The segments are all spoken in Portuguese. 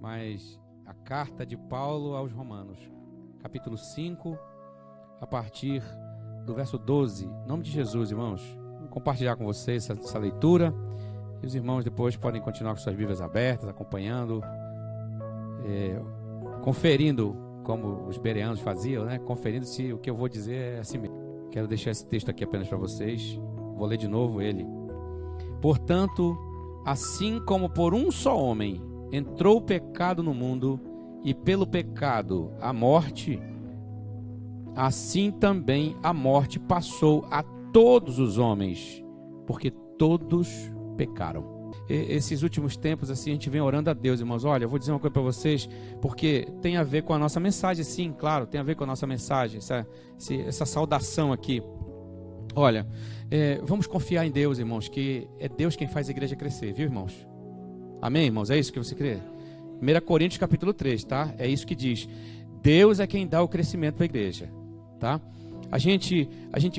mas a carta de Paulo aos Romanos, capítulo 5, a partir do verso 12. Em nome de Jesus, irmãos, vou compartilhar com vocês essa leitura, e os irmãos depois podem continuar com suas Bíblias abertas, acompanhando, conferindo, como os bereanos faziam, né? Conferindo se o que eu vou dizer é assim mesmo. Quero deixar esse texto aqui apenas para vocês, vou ler de novo ele. Portanto, assim como por um só homem entrou o pecado no mundo, e pelo pecado a morte, assim também a morte passou a todos os homens, porque todos pecaram. Esses últimos tempos, assim, a gente vem orando a Deus, irmãos. Olha, eu vou dizer uma coisa para vocês, porque tem a ver com a nossa mensagem, sim, claro, tem a ver com a nossa mensagem, essa saudação aqui. Olha, vamos confiar em Deus, irmãos, que é Deus quem faz a igreja crescer, viu, irmãos? Amém, irmãos? É isso que você crê? 1 Coríntios capítulo 3, tá? É isso que diz. Deus é quem dá o crescimento para a igreja, tá? A gente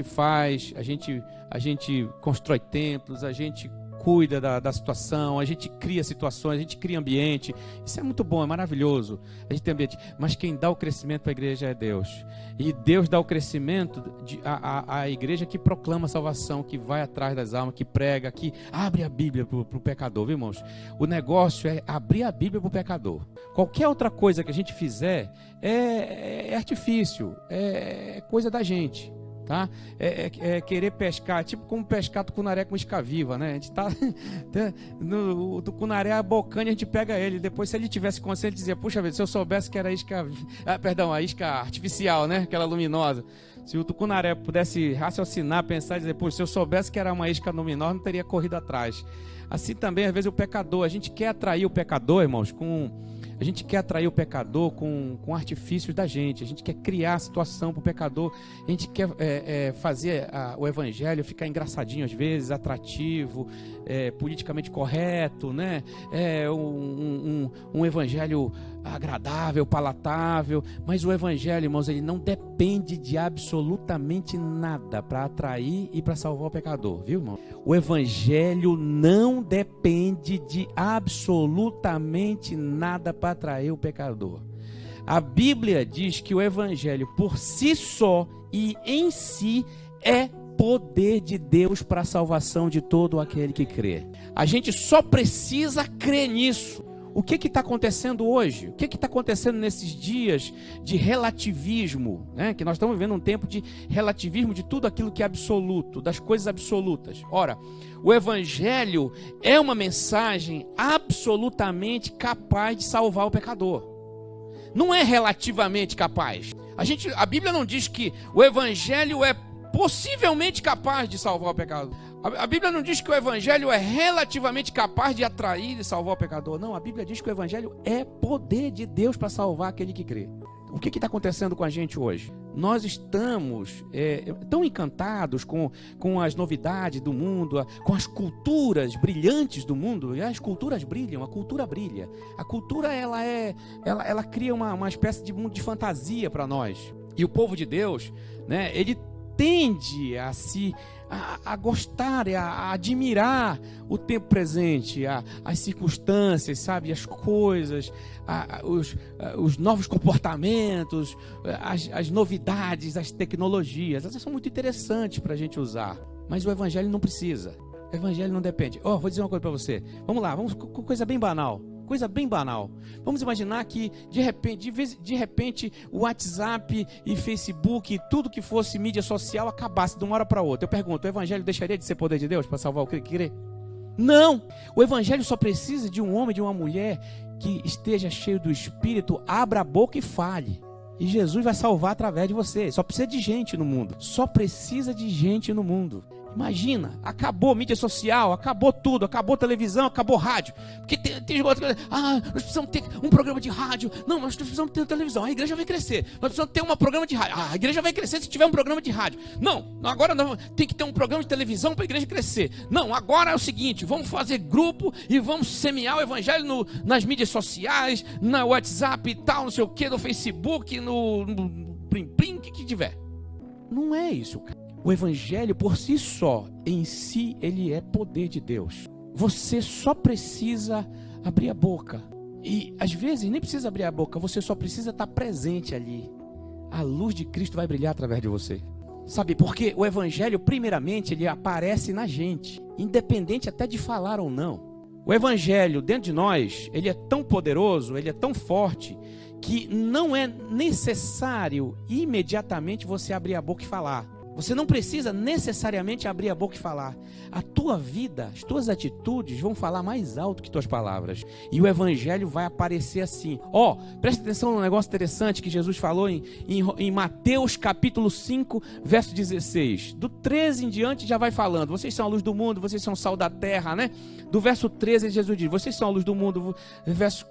faz, a gente constrói templos, a gente cuida da situação, a gente cria situações, a gente cria ambiente. Isso é muito bom, é maravilhoso. A gente tem ambiente, mas quem dá o crescimento para a igreja é Deus. E Deus dá o crescimento à igreja que proclama a salvação, que vai atrás das almas, que prega, que abre a Bíblia para o pecador, viu, irmãos? O negócio é abrir a Bíblia para o pecador. Qualquer outra coisa que a gente fizer é artifício, é coisa da gente. Tá? É querer pescar, tipo como pescar tucunaré com isca viva, né? A gente tá o tucunaré abocando, a gente pega ele. Depois, se ele tivesse consciência, ele dizia: puxa vida, se eu soubesse que era a isca artificial, né? Aquela luminosa. Se o tucunaré pudesse raciocinar, pensar e dizer: puxa, se eu soubesse que era uma isca luminosa, não teria corrido atrás. Assim também, às vezes, o pecador, a gente quer atrair o pecador, irmãos, a gente quer atrair o pecador com artifícios da gente. A gente quer criar a situação para o pecador. A gente quer fazer o evangelho ficar engraçadinho às vezes, atrativo, politicamente correto, né? Um evangelho agradável, palatável. Mas o evangelho, irmãos, ele não depende de absolutamente nada para atrair e para salvar o pecador, viu, irmão? O evangelho não depende de absolutamente nada para atrair o pecador. A Bíblia diz que o evangelho por si só e em si é poder de Deus para a salvação de todo aquele que crê. A gente só precisa crer nisso. O que está acontecendo hoje? O que está acontecendo nesses dias de relativismo, né? Que nós estamos vivendo um tempo de relativismo de tudo aquilo que é absoluto, das coisas absolutas. Ora, o evangelho é uma mensagem absolutamente capaz de salvar o pecador. Não é relativamente capaz. A Bíblia não diz que o evangelho é possivelmente capaz de salvar o pecador. A Bíblia não diz que o evangelho é relativamente capaz de atrair e salvar o pecador. Não, a Bíblia diz que o evangelho é poder de Deus para salvar aquele que crê. O que está acontecendo com a gente hoje? Nós estamos tão encantados com as novidades do mundo, com as culturas brilhantes do mundo. E as culturas brilham, a cultura brilha. A cultura ela cria uma espécie de mundo de fantasia para nós. E o povo de Deus, né, ele tende a gostar, a admirar o tempo presente, as circunstâncias, sabe, as coisas, os novos comportamentos, as novidades, as tecnologias. Essas são muito interessantes para a gente usar, mas o evangelho não precisa. O evangelho não depende. Vou dizer uma coisa para você. Vamos lá, vamos com coisa bem banal. Coisa bem banal. Vamos imaginar que de repente o WhatsApp e Facebook e tudo que fosse mídia social acabasse de uma hora para outra. Eu pergunto, o evangelho deixaria de ser poder de Deus para salvar o que crê? Não! O evangelho só precisa de um homem, de uma mulher que esteja cheio do Espírito, abra a boca e fale. E Jesus vai salvar através de você. Só precisa de gente no mundo. Só precisa de gente no mundo. Imagina, acabou mídia social, acabou tudo, acabou televisão, acabou rádio. Porque tem outra coisa, nós precisamos ter um programa de rádio. Não, nós precisamos ter televisão, a igreja vai crescer. Nós precisamos ter um programa de rádio. A igreja vai crescer se tiver um programa de rádio. Não, agora tem que ter um programa de televisão para a igreja crescer. Não, agora é o seguinte, vamos fazer grupo e vamos semear o evangelho nas mídias sociais, na WhatsApp e tal, não sei o que, no Facebook, no Plim, o que tiver. Não é isso, cara. O evangelho por si só, em si, ele é poder de Deus. Você só precisa abrir a boca. E às vezes nem precisa abrir a boca, você só precisa estar presente ali. A luz de Cristo vai brilhar através de você. Sabe, porque o evangelho, primeiramente, ele aparece na gente, independente até de falar ou não. O evangelho dentro de nós, ele é tão poderoso, ele é tão forte, que não é necessário imediatamente você abrir a boca e falar. Você não precisa necessariamente abrir a boca e falar. A tua vida, as tuas atitudes vão falar mais alto que tuas palavras. E o evangelho vai aparecer assim. Presta atenção num negócio interessante que Jesus falou em Mateus capítulo 5, verso 16. Do 13 em diante já vai falando. Vocês são a luz do mundo, vocês são o sal da terra, né? Do verso 13 Jesus diz, vocês são a luz do mundo. Verso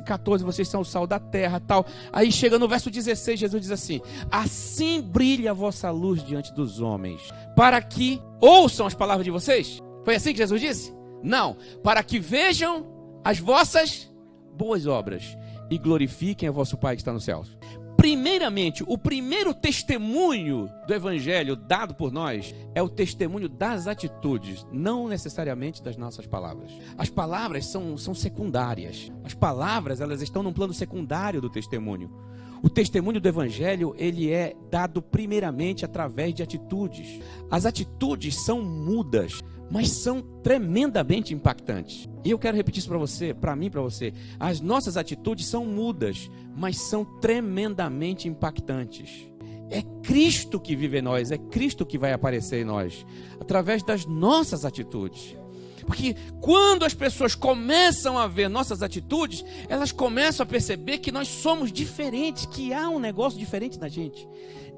14, vocês são o sal da terra, tal. Aí chega no verso 16, Jesus diz assim: assim brilha a vossa luz diante dos homens, para que ouçam as palavras de vocês. Foi assim que Jesus disse? Não, para que vejam as vossas boas obras e glorifiquem a vosso Pai que está nos céus. Primeiramente, o primeiro testemunho do evangelho dado por nós é o testemunho das atitudes, não necessariamente das nossas palavras. As palavras são secundárias. As palavras, elas estão num plano secundário do testemunho. O testemunho do evangelho, ele é dado primeiramente através de atitudes. As atitudes são mudas, mas são tremendamente impactantes. E eu quero repetir isso para você, para mim, para você. As nossas atitudes são mudas, mas são tremendamente impactantes. É Cristo que vive em nós, é Cristo que vai aparecer em nós, através das nossas atitudes. Porque quando as pessoas começam a ver nossas atitudes, elas começam a perceber que nós somos diferentes, que há um negócio diferente na gente.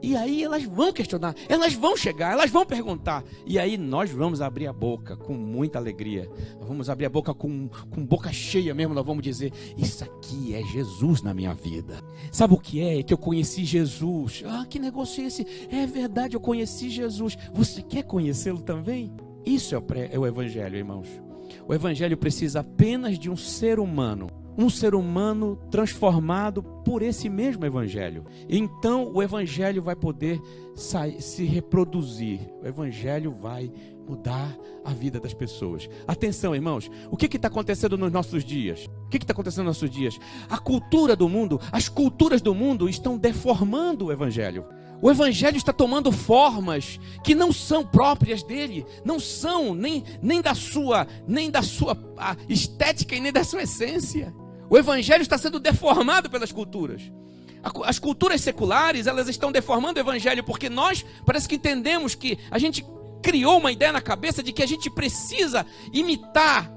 E aí elas vão questionar, elas vão chegar, elas vão perguntar. E aí nós vamos abrir a boca com muita alegria. Nós vamos abrir a boca com boca cheia mesmo. Nós vamos dizer, isso aqui é Jesus na minha vida. Sabe o que é? Que eu conheci Jesus. Ah, que negócio é esse? É verdade, eu conheci Jesus. Você quer conhecê-lo também? Isso é o evangelho, irmãos. O evangelho precisa apenas de um ser humano transformado por esse mesmo evangelho. Então o evangelho vai poder se reproduzir. O evangelho vai mudar a vida das pessoas. Atenção, irmãos, o que está acontecendo nos nossos dias? O que está acontecendo nos nossos dias? A cultura do mundo, as culturas do mundo estão deformando o evangelho. O evangelho está tomando formas que não são próprias dele, não são nem da sua estética e nem da sua essência. O evangelho está sendo deformado pelas culturas. As culturas seculares, elas estão deformando o evangelho porque nós parece que entendemos que a gente criou uma ideia na cabeça de que a gente precisa imitar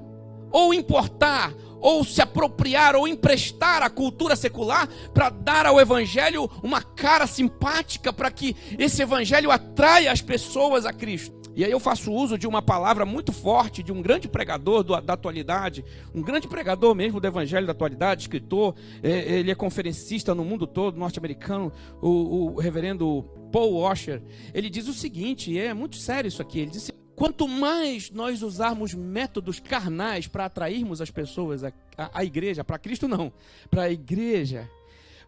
ou importar ou se apropriar ou emprestar a cultura secular para dar ao evangelho uma cara simpática, para que esse evangelho atraia as pessoas a Cristo. E aí eu faço uso de uma palavra muito forte de um grande pregador da atualidade, um grande pregador mesmo do evangelho da atualidade, escritor, ele é conferencista no mundo todo, norte-americano, o reverendo Paul Washer. Ele diz o seguinte, e é muito sério isso aqui, ele diz: quanto mais nós usarmos métodos carnais para atrairmos as pessoas à igreja, para Cristo não, para a igreja,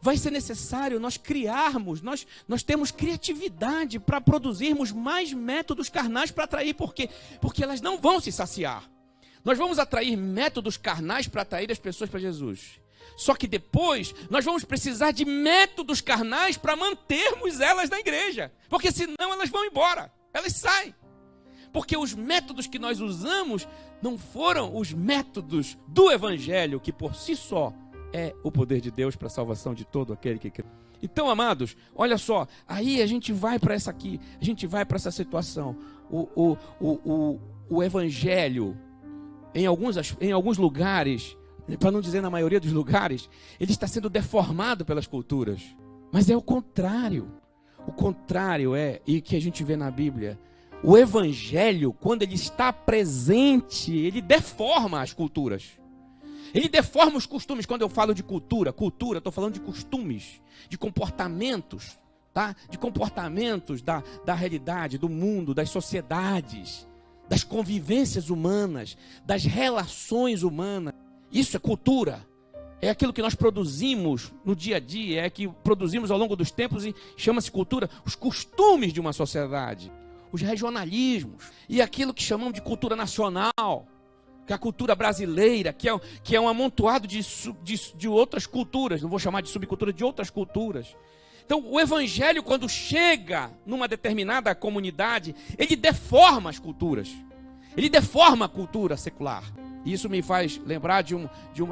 vai ser necessário nós criarmos, nós temos criatividade para produzirmos mais métodos carnais para atrair, porque elas não vão se saciar. Nós vamos atrair métodos carnais para atrair as pessoas para Jesus. Só que depois nós vamos precisar de métodos carnais para mantermos elas na igreja, porque senão elas vão embora, elas saem. Porque os métodos que nós usamos não foram os métodos do evangelho, que por si só é o poder de Deus para a salvação de todo aquele que crê. Então, amados, olha só, aí a gente vai para essa aqui, a gente vai para essa situação. O evangelho, em alguns lugares, para não dizer na maioria dos lugares, ele está sendo deformado pelas culturas. Mas é o contrário. O contrário e que a gente vê na Bíblia. O evangelho, quando ele está presente, ele deforma as culturas. Ele deforma os costumes. Quando eu falo de cultura, estou falando de costumes, de comportamentos, tá? De comportamentos da realidade, do mundo, das sociedades, das convivências humanas, das relações humanas. Isso é cultura. É aquilo que nós produzimos no dia a dia, é que produzimos ao longo dos tempos e chama-se cultura. Os costumes de uma sociedade, os regionalismos e aquilo que chamamos de cultura nacional. que a cultura brasileira, que é um amontoado de outras culturas, não vou chamar de subcultura, de outras culturas. Então, o evangelho, quando chega numa determinada comunidade, ele deforma as culturas. Ele deforma a cultura secular. E isso me faz lembrar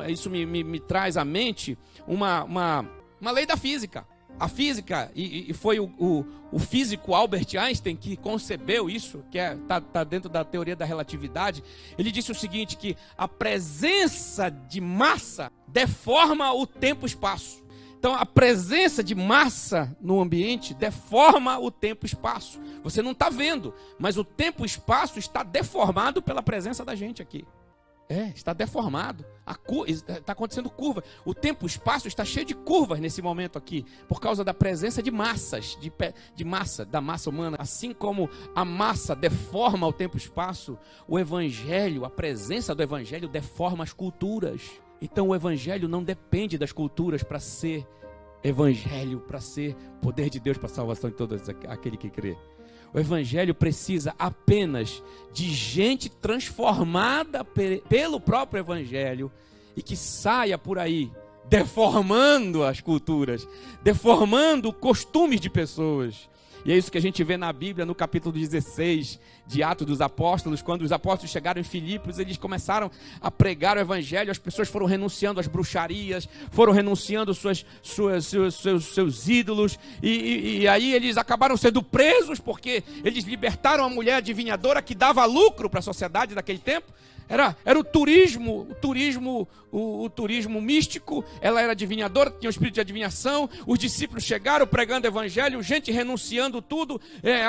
isso me traz à mente uma lei da física. A física, e foi o físico Albert Einstein que concebeu isso, que está dentro da teoria da relatividade. Ele disse o seguinte, que a presença de massa deforma o tempo e espaço. Então, a presença de massa no ambiente deforma o tempo e espaço. Você não está vendo, mas o tempo e espaço está deformado pela presença da gente aqui. Está deformado. Está acontecendo curva. O tempo e espaço está cheio de curvas nesse momento aqui, por causa da presença de massas, da massa humana. Assim como a massa deforma o tempo e espaço, o evangelho, a presença do evangelho deforma as culturas. Então o evangelho não depende das culturas para ser evangelho, para ser poder de Deus para a salvação de todo aquele que crê. O evangelho precisa apenas de gente transformada pelo próprio evangelho e que saia por aí deformando as culturas, deformando costumes de pessoas. E é isso que a gente vê na Bíblia, no capítulo 16 de Atos dos Apóstolos. Quando os apóstolos chegaram em Filipos, eles começaram a pregar o evangelho. As pessoas foram renunciando às bruxarias, foram renunciando seus ídolos. E aí eles acabaram sendo presos, porque eles libertaram a mulher adivinhadora que dava lucro para a sociedade daquele tempo. Era o turismo místico. Ela era adivinhadora, tinha um espírito de adivinhação. Os discípulos chegaram pregando o evangelho, gente renunciando tudo,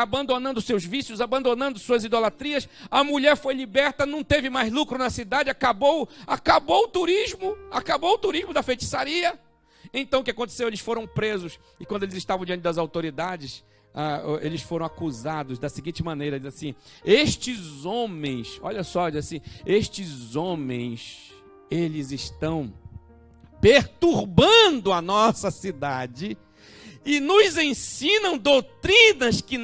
abandonando seus vícios, abandonando suas idolatrias. A mulher foi liberta, não teve mais lucro na cidade, acabou o turismo da feitiçaria. Então o que aconteceu? Eles foram presos, e quando eles estavam diante das autoridades, eles foram acusados da seguinte maneira, diz assim: estes homens, olha só, diz assim, estes homens, eles estão perturbando a nossa cidade e nos ensinam doutrinas que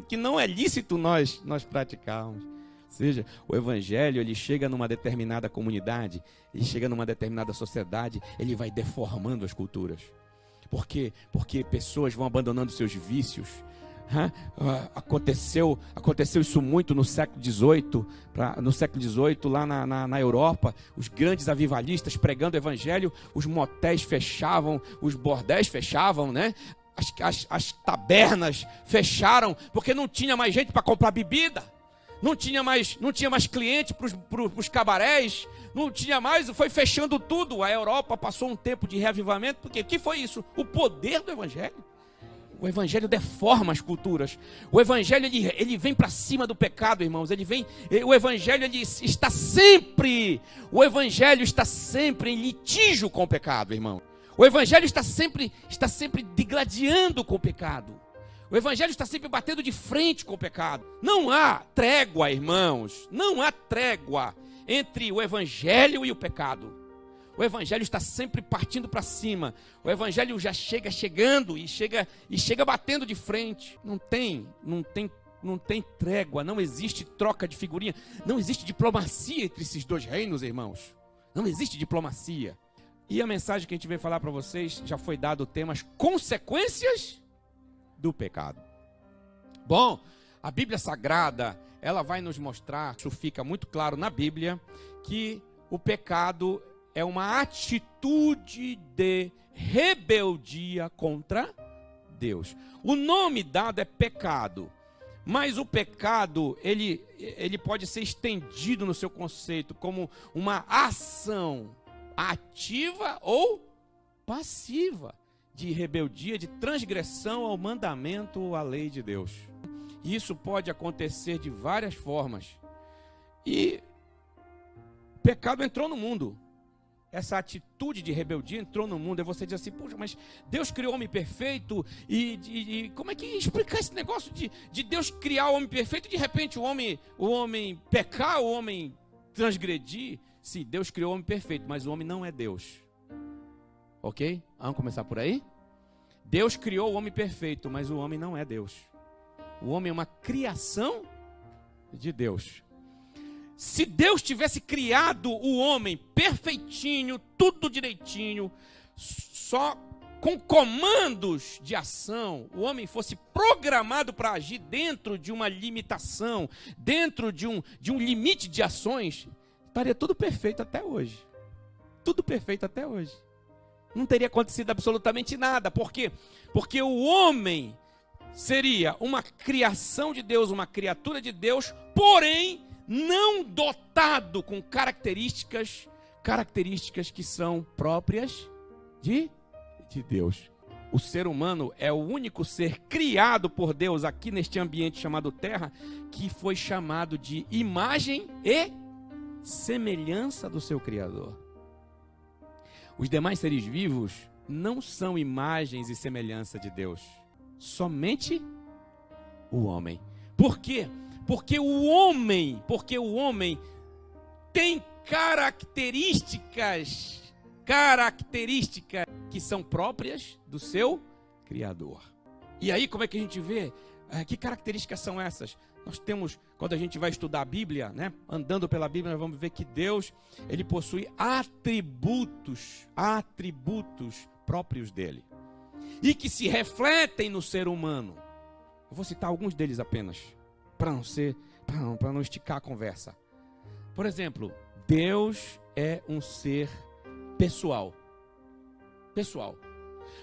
que não é lícito nós praticarmos. Ou seja, o evangelho, ele chega numa determinada comunidade, ele chega numa determinada sociedade, ele vai deformando as culturas. Por quê? Porque pessoas vão abandonando seus vícios. Aconteceu isso muito no século XVIII, lá na Europa. Os grandes avivalistas pregando o evangelho, os motéis fechavam, os bordéis fechavam, né? As tabernas fecharam, porque não tinha mais gente para comprar bebida. Não tinha mais cliente para os cabarés, não tinha mais, foi fechando tudo. A Europa passou um tempo de reavivamento, porque o que foi isso? O poder do evangelho. O evangelho deforma as culturas. O evangelho ele vem para cima do pecado, irmãos. O evangelho está sempre em litígio com o pecado, irmão. O evangelho está sempre digladiando com o pecado. O evangelho está sempre batendo de frente com o pecado. Não há trégua, irmãos. Não há trégua entre o evangelho e o pecado. O evangelho está sempre partindo para cima. O evangelho já chegando e chega batendo de frente. Não tem trégua, não existe troca de figurinha. Não existe diplomacia entre esses dois reinos, irmãos. Não existe diplomacia. E a mensagem que a gente veio falar para vocês, já foi dado o tema, as consequências do pecado. Bom, a Bíblia Sagrada, ela vai nos mostrar, isso fica muito claro na Bíblia, que o pecado é uma atitude de rebeldia contra Deus. O nome dado é pecado, mas o pecado, ele pode ser estendido no seu conceito como uma ação ativa ou passiva de rebeldia, de transgressão ao mandamento, à lei de Deus. Isso pode acontecer de várias formas. E o pecado entrou no mundo. Essa atitude de rebeldia entrou no mundo. E você diz assim: puxa, mas Deus criou o homem perfeito. E como é que explicar esse negócio de Deus criar o homem perfeito e de repente o homem pecar, o homem transgredir? Sim, Deus criou o homem perfeito, mas o homem não é Deus. Ok? Vamos começar por aí? Deus criou o homem perfeito, mas o homem não é Deus. O homem é uma criação de Deus. Se Deus tivesse criado o homem perfeitinho, tudo direitinho, só com comandos de ação, o homem fosse programado para agir dentro de uma limitação, dentro de um limite de ações, estaria tudo perfeito até hoje. Tudo perfeito até hoje. Não teria acontecido absolutamente nada. Por quê? Porque o homem seria uma criação de Deus, uma criatura de Deus, porém não dotado com características que são próprias de Deus. O ser humano é o único ser criado por Deus aqui neste ambiente chamado Terra, que foi chamado de imagem e semelhança do seu Criador. Os demais seres vivos não são imagens e semelhança de Deus. Somente o homem. Por quê? Porque o homem tem características que são próprias do seu Criador. E aí, como é que a gente vê? Que características são essas? Nós temos, quando a gente vai estudar a Bíblia, né? Andando pela Bíblia, nós vamos ver que Deus, ele possui atributos próprios dele. E que se refletem no ser humano. Eu vou citar alguns deles apenas, para não esticar a conversa. Por exemplo, Deus é um ser pessoal.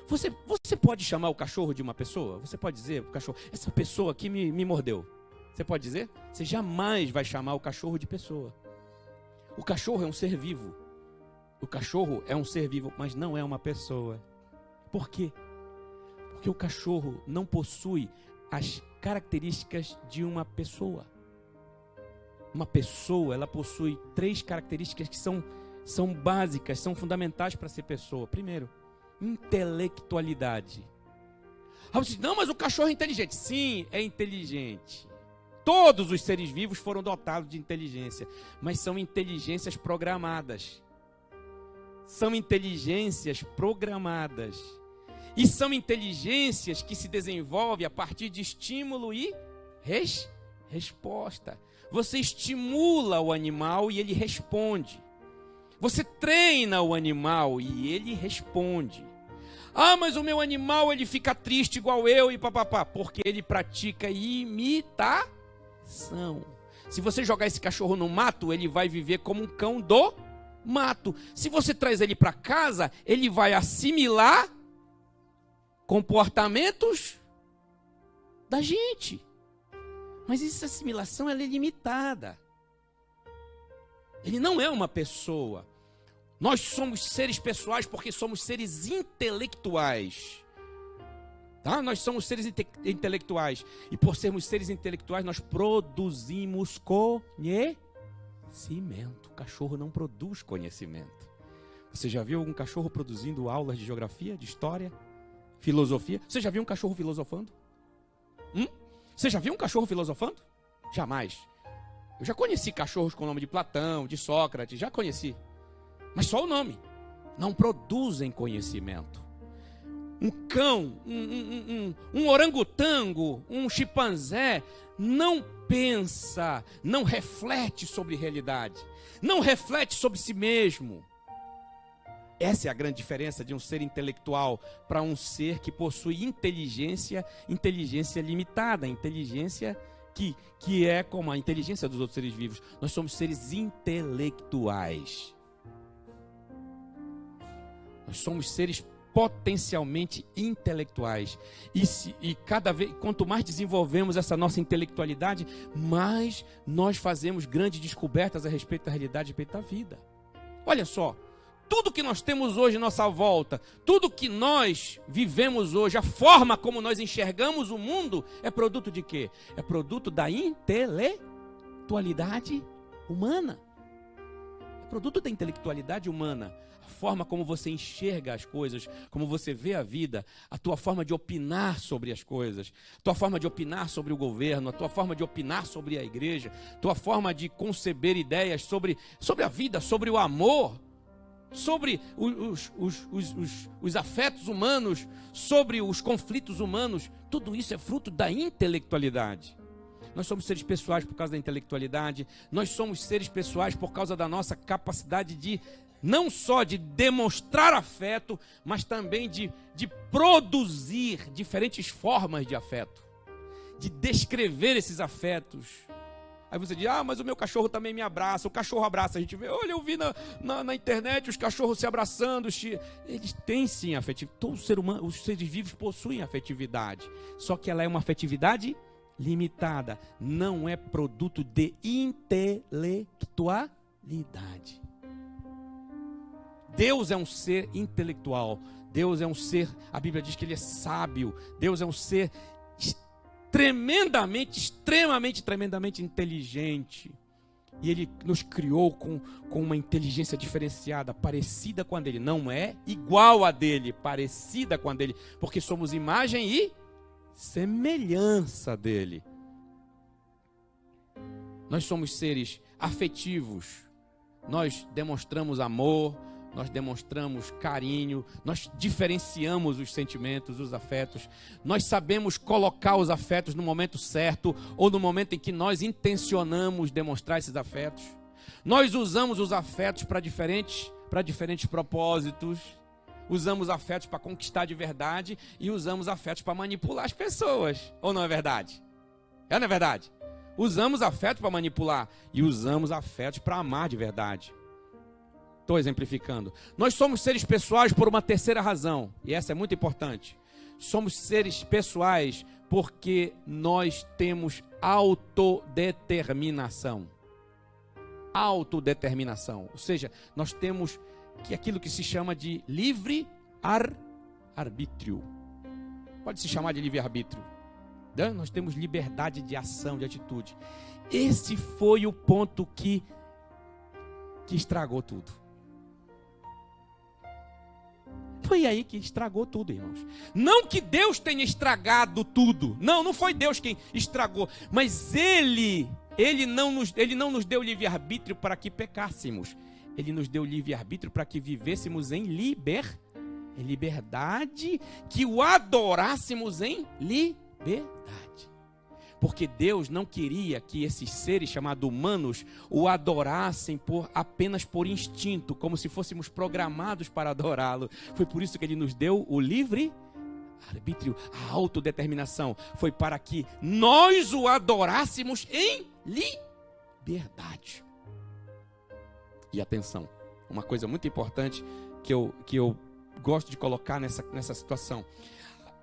Você pode chamar o cachorro de uma pessoa? Você pode dizer o cachorro, essa pessoa aqui me mordeu. Você pode dizer? Você jamais vai chamar o cachorro de pessoa. O cachorro é um ser vivo. Mas não é uma pessoa. Por quê? Porque o cachorro não possui as características de uma pessoa. Uma pessoa, ela possui 3 características que são básicas, são fundamentais para ser pessoa. Primeiro, intelectualidade. Você diz, não, mas o cachorro é inteligente. Sim, é inteligente. Todos os seres vivos foram dotados de inteligência, mas são inteligências programadas. São inteligências programadas. E são inteligências que se desenvolvem a partir de estímulo e resposta. Você estimula o animal e ele responde. Você treina o animal e ele responde. Ah, mas o meu animal ele fica triste igual eu e papapá, porque ele pratica imitação. Se você jogar esse cachorro no mato, ele vai viver como um cão do mato. Se você traz ele para casa, ele vai assimilar comportamentos da gente. Mas essa assimilação ela é limitada. Ele não é uma pessoa. Nós somos seres pessoais porque somos seres intelectuais. Tá? Nós somos seres intelectuais. E por sermos seres intelectuais, nós produzimos conhecimento. O cachorro não produz conhecimento. Você já viu algum cachorro produzindo aulas de geografia, de história, filosofia? Você já viu um cachorro filosofando? Você já viu um cachorro filosofando? Jamais. Eu já conheci cachorros com o nome de Platão, de Sócrates, já conheci. Mas só o nome. Não produzem conhecimento. Um cão, um orangotango, um chimpanzé não pensa, não reflete sobre realidade, não reflete sobre si mesmo. Essa é a grande diferença de um ser intelectual para um ser que possui inteligência limitada, inteligência que é como a inteligência dos outros seres vivos. Nós somos seres intelectuais. Nós somos seres potencialmente intelectuais. E cada vez, quanto mais desenvolvemos essa nossa intelectualidade, mais nós fazemos grandes descobertas a respeito da realidade, a respeito da vida. Olha só. Tudo que nós temos hoje à nossa volta, tudo que nós vivemos hoje, a forma como nós enxergamos o mundo, é produto de quê? É produto da intelectualidade humana. É produto da intelectualidade humana. A forma como você enxerga as coisas, como você vê a vida, a tua forma de opinar sobre as coisas, a tua forma de opinar sobre o governo, a tua forma de opinar sobre a igreja, a tua forma de conceber ideias sobre a vida, sobre o amor, sobre os afetos humanos, sobre os conflitos humanos. Tudo isso é fruto da intelectualidade. nós somos seres pessoais por causa da intelectualidade, nós somos seres pessoais por causa da nossa capacidade de, não só de demonstrar afeto, mas também de produzir diferentes formas de afeto, de descrever esses afetos. Aí você diz, mas o meu cachorro também me abraça, o cachorro abraça, a gente vê, olha, eu vi na internet os cachorros se abraçando, eles têm sim afetividade, todo ser humano, os seres vivos possuem afetividade, só que ela é uma afetividade limitada, não é produto de intelectualidade. Deus é um ser intelectual, Deus é um ser, a Bíblia diz que ele é sábio, Deus é um ser tremendamente inteligente. E ele nos criou com uma inteligência diferenciada, parecida com a dele. Não é igual a dele, parecida com a dele, porque somos imagem e semelhança dele. Nós somos seres afetivos, nós demonstramos amor, nós demonstramos carinho, nós diferenciamos os sentimentos, os afetos, nós sabemos colocar os afetos no momento certo ou no momento em que nós intencionamos demonstrar esses afetos. Nós usamos os afetos para diferentes propósitos, usamos afetos para conquistar de verdade e usamos afetos para manipular as pessoas, ou não é verdade? Não é verdade? Usamos afetos para manipular e usamos afetos para amar de verdade. Estou exemplificando. Nós somos seres pessoais por uma terceira razão, e essa é muito importante. Somos seres pessoais porque nós temos autodeterminação. Autodeterminação, ou seja, nós temos aquilo que se chama de livre arbítrio. Pode se chamar de livre-arbítrio. Nós temos liberdade de ação, de atitude. Esse foi o ponto que estragou tudo. Foi aí que estragou tudo, irmãos. Não que Deus tenha estragado tudo. Não foi Deus quem estragou. Mas Ele não nos deu livre-arbítrio para que pecássemos. Ele nos deu livre-arbítrio para que vivêssemos em liberdade, que o adorássemos em liberdade. Porque Deus não queria que esses seres chamados humanos o adorassem apenas por instinto, como se fôssemos programados para adorá-lo. Foi por isso que Ele nos deu o livre-arbítrio, a autodeterminação. Foi para que nós o adorássemos em liberdade. E atenção, uma coisa muito importante que eu gosto de colocar nessa situação.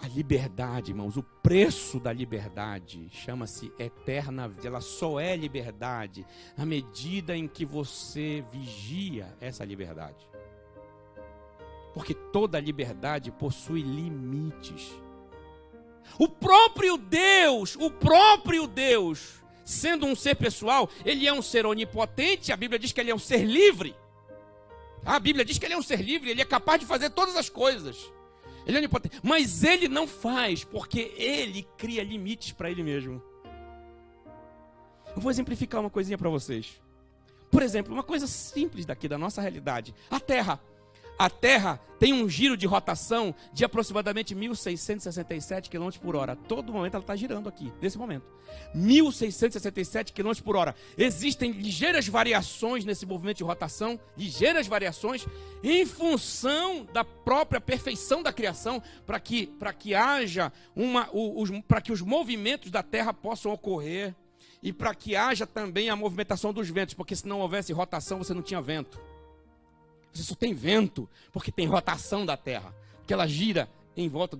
A liberdade, irmãos, o preço da liberdade chama-se eterna, ela só é liberdade na medida em que você vigia essa liberdade. Porque toda liberdade possui limites. O próprio Deus, sendo um ser pessoal, ele é um ser onipotente, a Bíblia diz que ele é um ser livre. A Bíblia diz que ele é um ser livre, ele é capaz de fazer todas as coisas. Ele é onipotente, mas ele não faz, porque ele cria limites para ele mesmo. Eu vou exemplificar uma coisinha para vocês. Por exemplo, uma coisa simples daqui da nossa realidade. A Terra. A Terra tem um giro de rotação de aproximadamente 1.667 km por hora. Todo momento ela está girando aqui, nesse momento. 1.667 km por hora. Existem ligeiras variações nesse movimento de rotação, ligeiras variações, em função da própria perfeição da criação, para que haja para que os movimentos da Terra possam ocorrer e para que haja também a movimentação dos ventos, porque se não houvesse rotação, você não tinha vento. Você só tem vento porque tem rotação da Terra, porque ela gira em volta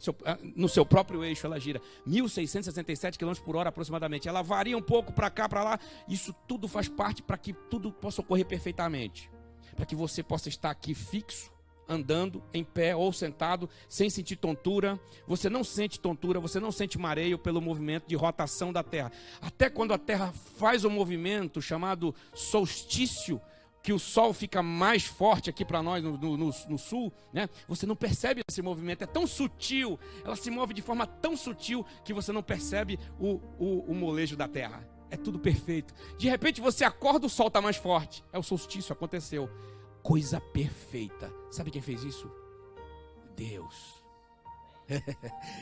no seu próprio eixo, ela gira 1.667 km por hora aproximadamente. Ela varia um pouco para cá, para lá. Isso tudo faz parte para que tudo possa ocorrer perfeitamente, para que você possa estar aqui fixo, andando em pé ou sentado, sem sentir tontura. Você não sente tontura, você não sente mareio pelo movimento de rotação da Terra. Até quando a Terra faz um movimento chamado solstício, que o sol fica mais forte aqui para nós no sul, né? Você não percebe esse movimento, é tão sutil, ela se move de forma tão sutil que você não percebe o molejo da Terra. É tudo perfeito. De repente você acorda, o sol está mais forte. É o solstício, aconteceu. Coisa perfeita. Sabe quem fez isso? Deus.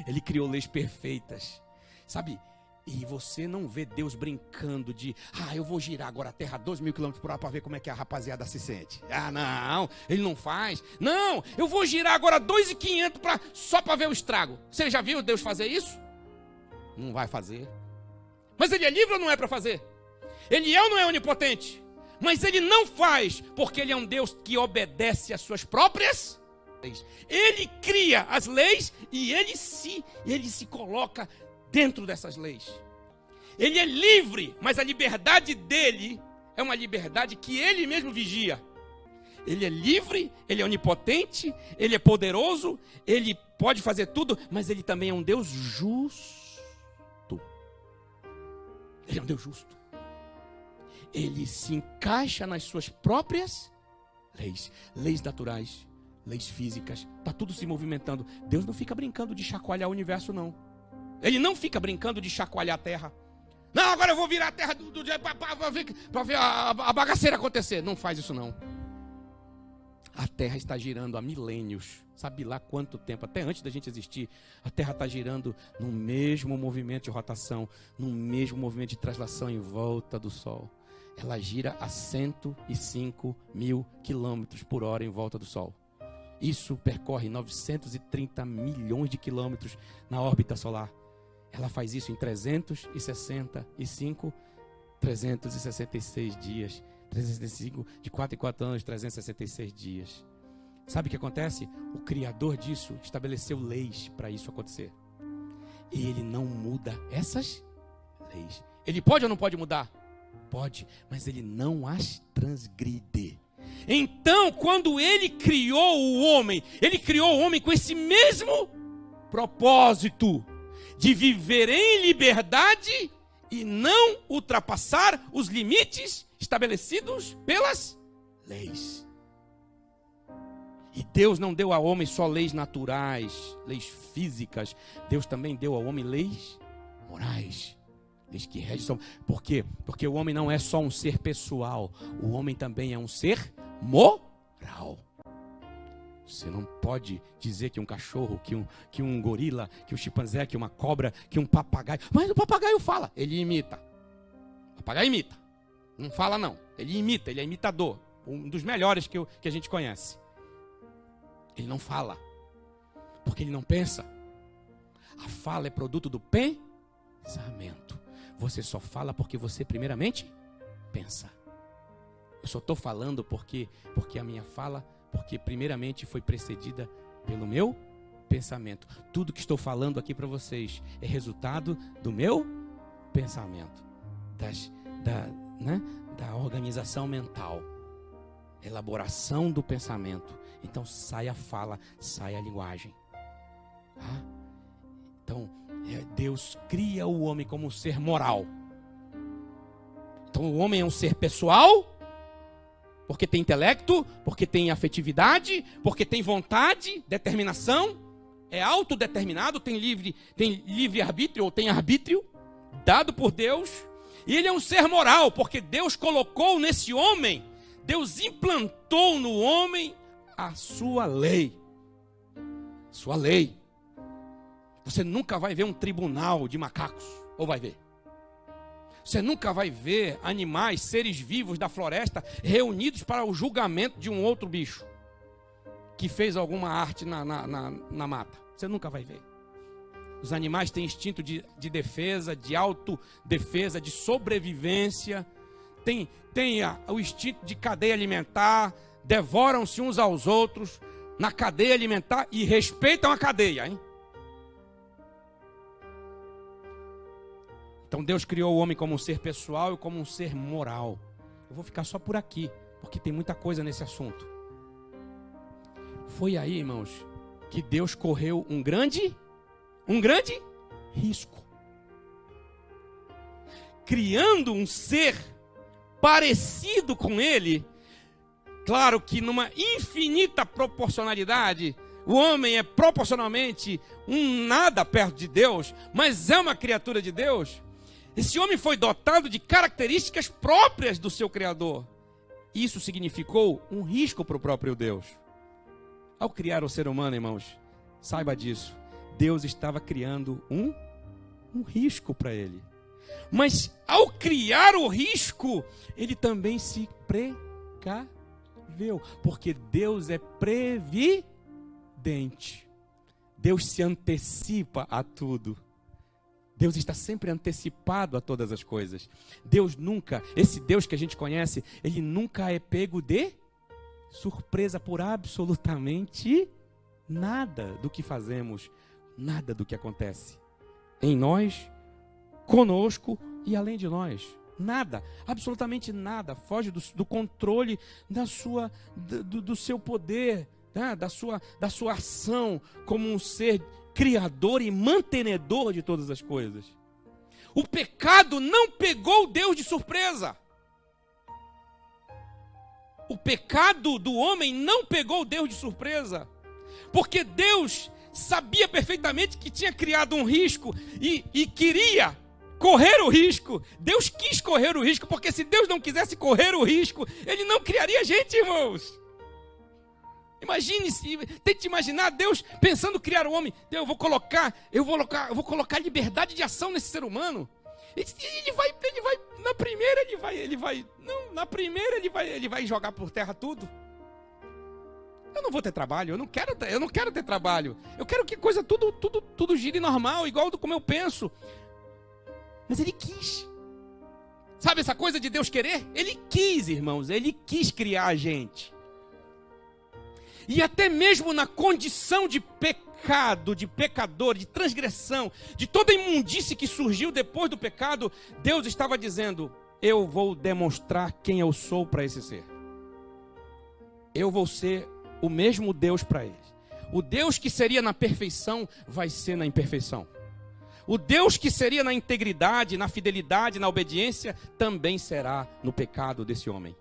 Ele criou leis perfeitas. Sabe, E você não vê Deus brincando de, eu vou girar agora a terra a 2.000 km por hora para ver como é que a rapaziada se sente. Não, ele não faz. Não, eu vou girar agora 2.500 só para ver o estrago. Você já viu Deus fazer isso? Não vai fazer. Mas ele é livre ou não é para fazer? Ele é ou não é onipotente? Mas ele não faz, porque ele é um Deus que obedece às suas próprias leis. Ele cria as leis e ele se coloca dentro dessas leis. Ele é livre, mas a liberdade dele é uma liberdade que ele mesmo vigia. Ele é livre, ele é onipotente, ele é poderoso, ele pode fazer tudo, mas ele também é um Deus justo. Ele é um Deus justo. Ele se encaixa nas suas próprias leis. Leis naturais, leis físicas, está tudo se movimentando. Deus não fica brincando de chacoalhar o universo, não. Ele não fica brincando de chacoalhar a terra. Não, agora eu vou virar a terra para ver a bagaceira acontecer. Não faz isso, não. A terra está girando há milênios. Sabe lá quanto tempo? Até antes da gente existir. A terra está girando no mesmo movimento de rotação, no mesmo movimento de translação em volta do Sol. Ela gira a 105.000 km por hora em volta do Sol. Isso percorre 930 milhões de quilômetros na órbita solar. Ela faz isso em 366 dias. 365, de 4 em 4 anos, 366 dias. Sabe o que acontece? O Criador disso estabeleceu leis para isso acontecer. E ele não muda essas leis. Ele pode ou não pode mudar? Pode, mas ele não as transgride. Então, quando ele criou o homem com esse mesmo propósito de viver em liberdade e não ultrapassar os limites estabelecidos pelas leis. E Deus não deu ao homem só leis naturais, leis físicas. Deus também deu ao homem leis morais. Leis que regem. Por quê? Porque o homem não é só um ser pessoal. O homem também é um ser moral. Você não pode dizer que um cachorro, que um gorila, que um chimpanzé, que uma cobra, que um papagaio. Mas o papagaio fala, ele imita. O papagaio imita. Não fala não, ele imita, ele é imitador. Um dos melhores que a gente conhece. Ele não fala, porque ele não pensa. A fala é produto do pensamento. Você só fala porque você primeiramente pensa. Eu só estou falando porque a minha fala, porque primeiramente foi precedida pelo meu pensamento. Tudo que estou falando aqui para vocês é resultado do meu pensamento, da organização mental, elaboração do pensamento. Então sai a fala, sai a linguagem. Tá? Então Deus cria o homem como um ser moral. Então o homem é um ser pessoal, porque tem intelecto, porque tem afetividade, porque tem vontade, determinação, é autodeterminado, tem livre-arbítrio ou tem arbítrio, dado por Deus. E ele é um ser moral, porque Deus colocou nesse homem, Deus implantou no homem a sua lei. Sua lei. Você nunca vai ver um tribunal de macacos, ou vai ver? Você nunca vai ver animais, seres vivos da floresta reunidos para o julgamento de um outro bicho que fez alguma arte na mata. Você nunca vai ver. Os animais têm instinto de defesa, de autodefesa, de sobrevivência. Tem o instinto de cadeia alimentar, devoram-se uns aos outros na cadeia alimentar e respeitam a cadeia, hein? Então Deus criou o homem como um ser pessoal e como um ser moral. Eu vou ficar só por aqui, porque tem muita coisa nesse assunto. Foi aí, irmãos, que Deus correu um grande risco. Criando um ser parecido com ele. Claro que numa infinita proporcionalidade, o homem é proporcionalmente um nada perto de Deus, mas é uma criatura de Deus. Esse homem foi dotado de características próprias do seu Criador. Isso significou um risco para o próprio Deus. Ao criar o ser humano, irmãos, saiba disso. Deus estava criando um risco para ele. Mas ao criar o risco, ele também se precaveu, porque Deus é previdente. Deus se antecipa a tudo. Deus está sempre antecipado a todas as coisas. Deus nunca, esse Deus que a gente conhece, ele nunca é pego de surpresa por absolutamente nada do que fazemos, nada do que acontece em nós, conosco e além de nós. Nada, absolutamente nada, foge do controle do seu poder, né? da sua ação como um ser criador e mantenedor de todas as coisas. O pecado não pegou Deus de surpresa. O pecado do homem não pegou Deus de surpresa, porque Deus sabia perfeitamente que tinha criado um risco e queria correr o risco. Deus quis correr o risco, porque se Deus não quisesse correr o risco, Ele não criaria a gente, irmãos. Tente imaginar Deus pensando criar o homem. Eu vou colocar liberdade de ação nesse ser humano. Ele vai, na primeira ele vai jogar por terra tudo. Eu não vou ter trabalho, eu não quero ter trabalho. Eu quero que coisa tudo gire normal, igual como eu penso. Mas ele quis. Sabe essa coisa de Deus querer? Ele quis, irmãos, ele quis criar a gente. E até mesmo na condição de pecado, de pecador, de transgressão, de toda imundície que surgiu depois do pecado, Deus estava dizendo: eu vou demonstrar quem eu sou para esse ser. Eu vou ser o mesmo Deus para eles. O Deus que seria na perfeição vai ser na imperfeição. O Deus que seria na integridade, na fidelidade, na obediência, também será no pecado desse homem.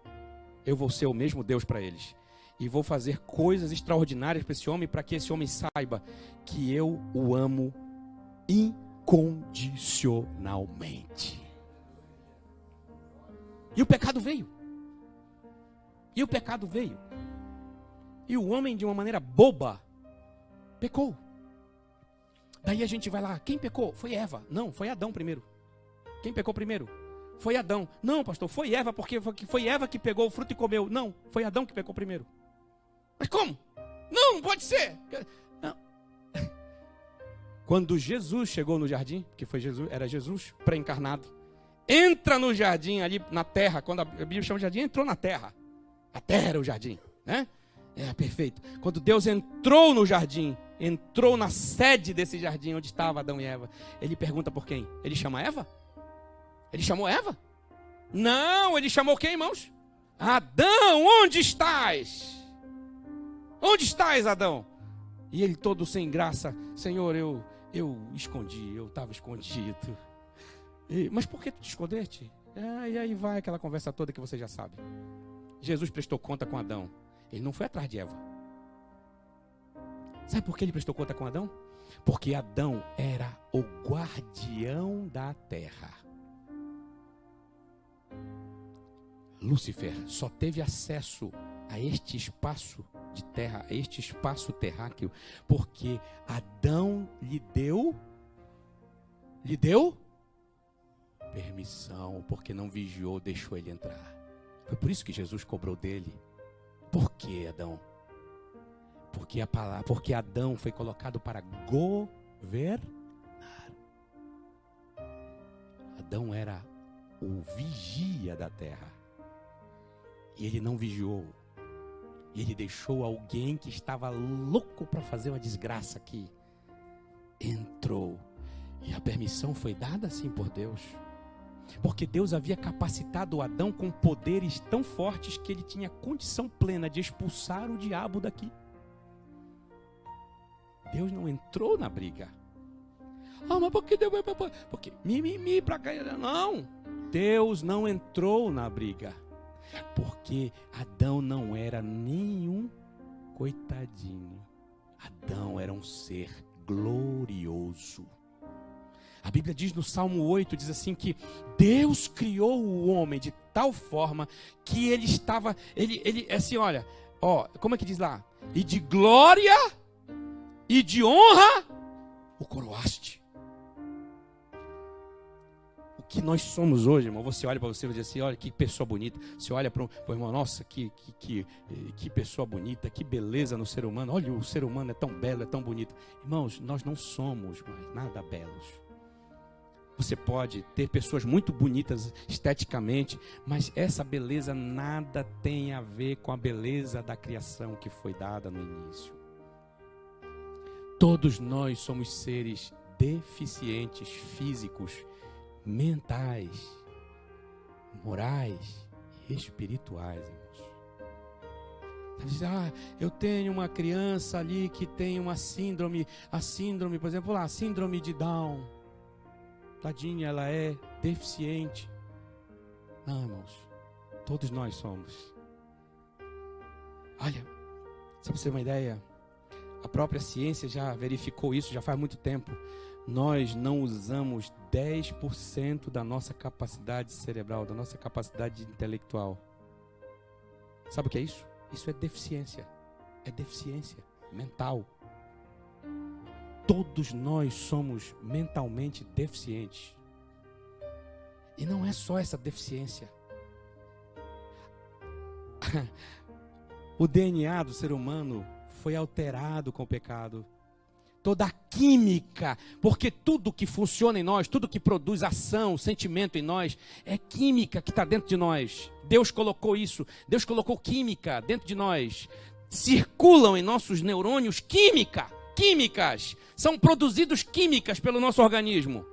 Eu vou ser o mesmo Deus para eles. E vou fazer coisas extraordinárias para esse homem, para que esse homem saiba que eu o amo incondicionalmente. E o pecado veio. E o homem, de uma maneira boba, pecou. Daí a gente vai lá, quem pecou? Foi Eva. Não, foi Adão primeiro. Quem pecou primeiro? Foi Adão. Não, pastor, foi Eva, porque foi Eva que pegou o fruto e comeu. Não, foi Adão que pecou primeiro. Mas como? Não pode ser. Não. Quando Jesus chegou no jardim, que foi Jesus, era Jesus pré-encarnado, entra no jardim ali na terra, quando a Bíblia chama de jardim, entrou na terra. A terra era o jardim, né? É, perfeito. Quando Deus entrou no jardim, entrou na sede desse jardim onde estava Adão e Eva, ele pergunta por quem? Ele chama Eva? Ele chamou Eva? Não, ele chamou quem, irmãos? Adão, onde estás? Onde estás, Adão? E ele todo sem graça: Senhor, eu escondi, eu estava escondido. Mas por que tu te escondeste? E aí vai aquela conversa toda que você já sabe. Jesus prestou conta com Adão. Ele não foi atrás de Eva. Sabe por que ele prestou conta com Adão? Porque Adão era o guardião da terra. Lúcifer só teve acesso a este espaço de terra, a este espaço terráqueo, porque Adão lhe deu permissão, porque não vigiou, deixou ele entrar. Foi por isso que Jesus cobrou dele. Por que, Adão? Porque Adão foi colocado para governar. Adão era o vigia da terra. E ele não vigiou. E ele deixou alguém que estava louco para fazer uma desgraça aqui. Entrou. E a permissão foi dada assim por Deus. Porque Deus havia capacitado Adão com poderes tão fortes que ele tinha condição plena de expulsar o diabo daqui. Deus não entrou na briga. Mas por que Deus... Porque mimimi pra cá. Não. Deus não entrou na briga. Porque Adão não era nenhum coitadinho. Adão era um ser glorioso. A Bíblia diz no Salmo 8, diz assim que Deus criou o homem de tal forma que ele estava, ele assim, olha, como é que diz lá? E de glória e de honra o coroaste. que nós somos hoje, irmão, você olha para você e diz assim, olha que pessoa bonita. Você olha para o irmão, nossa, que pessoa bonita, que beleza no ser humano. Olha, o ser humano é tão belo, é tão bonito. Irmãos, nós não somos mais nada belos. Você pode ter pessoas muito bonitas esteticamente, mas essa beleza nada tem a ver com a beleza da criação que foi dada no início. Todos nós somos seres deficientes físicos, mentais, morais e espirituais, irmãos. Você diz, eu tenho uma criança ali que tem uma síndrome, por exemplo, a síndrome de Down. Tadinha, ela é deficiente. Não, irmãos, todos nós somos. Olha, só para você ter uma ideia, a própria ciência já verificou isso, já faz muito tempo. Nós não usamos 10% da nossa capacidade cerebral, da nossa capacidade intelectual. Sabe o que é isso? Isso é deficiência. É deficiência mental. Todos nós somos mentalmente deficientes. E não é só essa deficiência. O DNA do ser humano foi alterado com o pecado. Toda a química, porque tudo que funciona em nós, tudo que produz ação, sentimento em nós, é química que está dentro de nós. Deus colocou isso, Deus colocou química dentro de nós. Circulam em nossos neurônios químicas, são produzidos químicas pelo nosso organismo.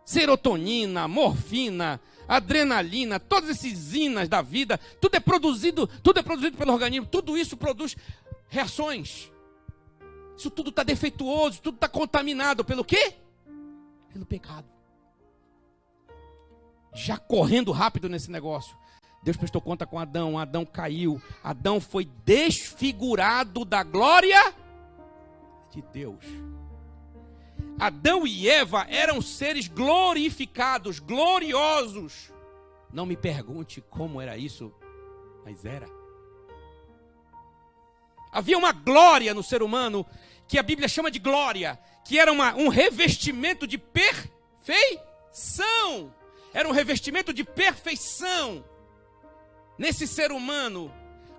Serotonina, morfina, adrenalina, todos esses inas da vida, tudo é produzido pelo organismo, tudo isso produz reações. Isso tudo está defeituoso, tudo está contaminado pelo quê? Pelo pecado. Já correndo rápido nesse negócio, Deus prestou conta com Adão, Adão caiu, Adão foi desfigurado da glória de Deus. Adão e Eva eram seres glorificados, gloriosos. Não me pergunte como era isso, mas era. Havia uma glória no ser humano, que a Bíblia chama de glória, que era um revestimento de perfeição. Era um revestimento de perfeição nesse ser humano.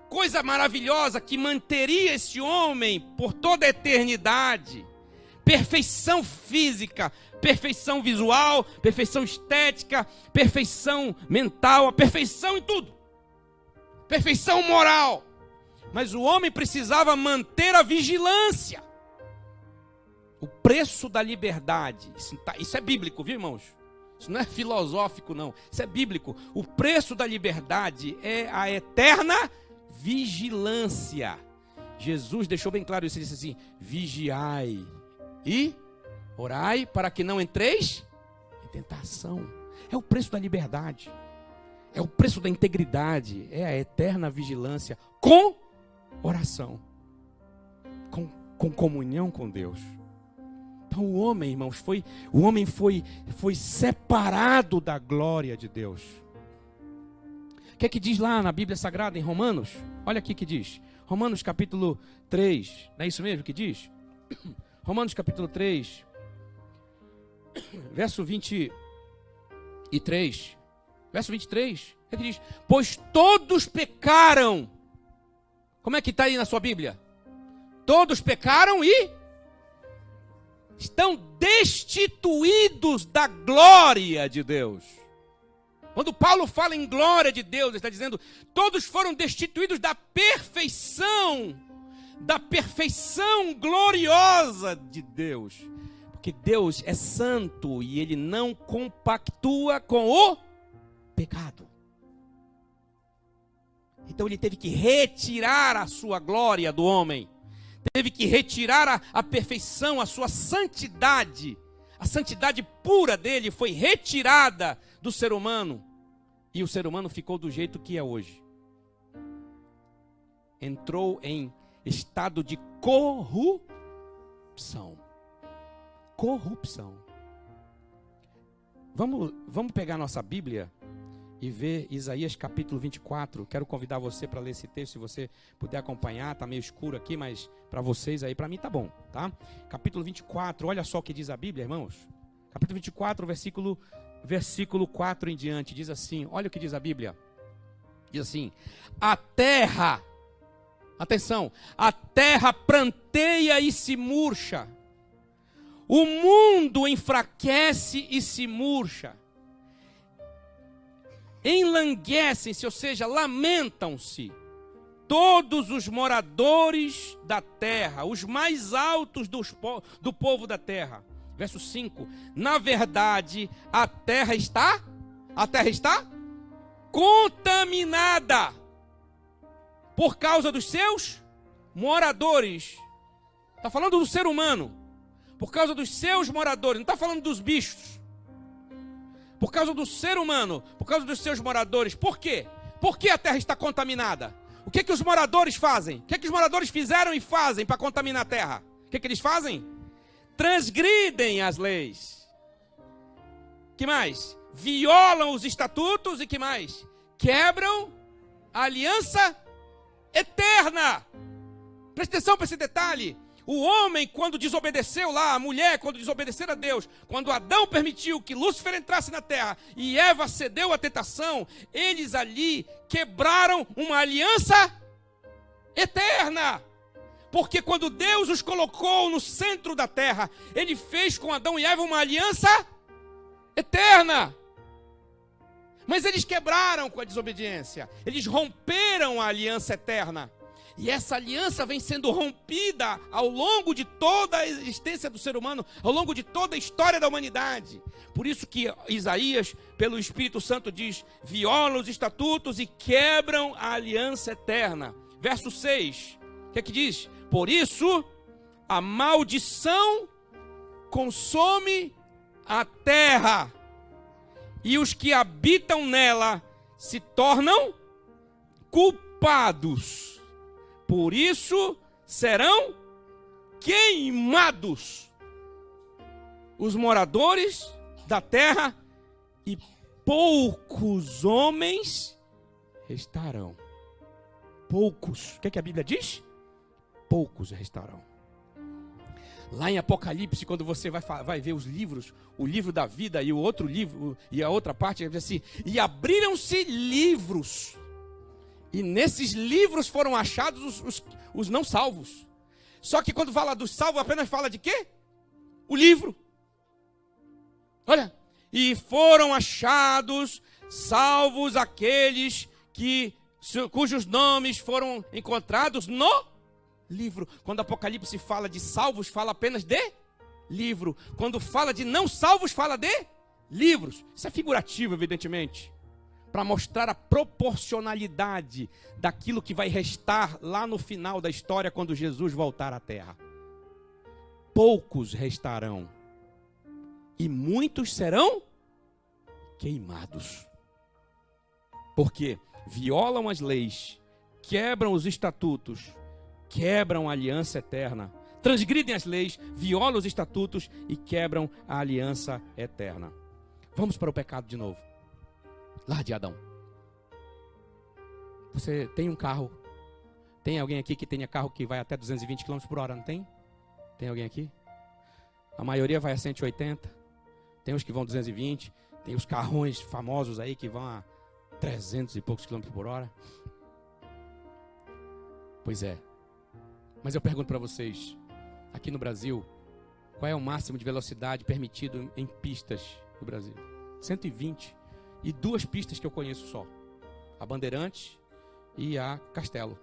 Coisa maravilhosa que manteria esse homem por toda a eternidade. Perfeição física, perfeição visual, perfeição estética, perfeição mental, a perfeição em tudo. Perfeição moral. Mas o homem precisava manter a vigilância. O preço da liberdade. Isso é bíblico, viu, irmãos? Isso não é filosófico, não. Isso é bíblico. O preço da liberdade é a eterna vigilância. Jesus deixou bem claro isso. Ele disse assim: vigiai e orai para que não entreis em tentação. É o preço da liberdade. É o preço da integridade. É a eterna vigilância com oração, com comunhão com Deus. Então o homem, irmãos, foi separado da glória de Deus. O que é que diz lá na Bíblia Sagrada, em Romanos? Olha aqui que diz. Romanos capítulo 3. Não é isso mesmo que diz? Romanos capítulo 3, verso 23. Verso 23. O que é que diz? Pois todos pecaram. Como é que está aí na sua Bíblia? Todos pecaram e estão destituídos da glória de Deus. Quando Paulo fala em glória de Deus, ele está dizendo, todos foram destituídos da perfeição gloriosa de Deus. Porque Deus é santo e ele não compactua com o pecado. Então ele teve que retirar a sua glória do homem. Teve que retirar a perfeição, a sua santidade. A santidade pura dele foi retirada do ser humano. E o ser humano ficou do jeito que é hoje. Entrou em estado de corrupção. Corrupção. Vamos pegar nossa Bíblia e ver Isaías capítulo 24. Quero convidar você para ler esse texto, se você puder acompanhar. Está meio escuro aqui, mas para vocês aí, para mim tá bom, tá? Capítulo 24, olha só o que diz a Bíblia, irmãos. Capítulo 24, versículo 4 em diante, diz assim, olha o que diz a Bíblia. Diz assim, a terra, atenção, a terra pranteia e se murcha, o mundo enfraquece e se murcha, enlanguecem-se, ou seja, lamentam-se, todos os moradores da terra, os mais altos do povo da terra. Verso 5, na verdade, a terra está contaminada por causa dos seus moradores. Está falando do ser humano, por causa dos seus moradores, não está falando dos bichos. Por causa do ser humano, por causa dos seus moradores. Por quê? Por que a terra está contaminada? O que os moradores fazem? O que os moradores fizeram e fazem para contaminar a terra? O que eles fazem? Transgridem as leis. Que mais? Violam os estatutos e que mais? Quebram a aliança eterna. Presta atenção para esse detalhe. O homem, quando desobedeceu lá, a mulher, quando desobedeceram a Deus, quando Adão permitiu que Lúcifer entrasse na terra e Eva cedeu à tentação, eles ali quebraram uma aliança eterna. Porque quando Deus os colocou no centro da terra, Ele fez com Adão e Eva uma aliança eterna. Mas eles quebraram com a desobediência. Eles romperam a aliança eterna. E essa aliança vem sendo rompida ao longo de toda a existência do ser humano, ao longo de toda a história da humanidade. Por isso que Isaías, pelo Espírito Santo, diz: violam os estatutos e quebram a aliança eterna. Verso 6, o que é que diz? Por isso, a maldição consome a terra, e os que habitam nela se tornam culpados. Por isso serão queimados os moradores da terra, e poucos homens restarão. Poucos. O que é que a Bíblia diz? Poucos restarão. Lá em Apocalipse, quando você vai ver os livros, o livro da vida e o outro livro, e a outra parte, diz assim: e abriram-se livros. E nesses livros foram achados os não salvos. Só que quando fala dos salvos, apenas fala de quê? O livro. Olha. E foram achados salvos aqueles cujos nomes foram encontrados no livro. Quando Apocalipse fala de salvos, fala apenas de livro. Quando fala de não salvos, fala de livros. Isso é figurativo, evidentemente, para mostrar a proporcionalidade daquilo que vai restar lá no final da história, quando Jesus voltar à terra. Poucos restarão, e muitos serão queimados, porque violam as leis, quebram os estatutos, quebram a aliança eterna, transgridem as leis, violam os estatutos e quebram a aliança eterna. Vamos para o pecado de novo. Lá de Adão. Você tem um carro. Tem alguém aqui que tenha carro que vai até 220 km por hora, não tem? Tem alguém aqui? A maioria vai a 180. Tem os que vão 220. Tem os carrões famosos aí que vão a 300 e poucos km por hora. Pois é. Mas eu pergunto para vocês, aqui no Brasil, qual é o máximo de velocidade permitido em pistas do Brasil? 120. E duas pistas que eu conheço só: a Bandeirantes e a Castelo.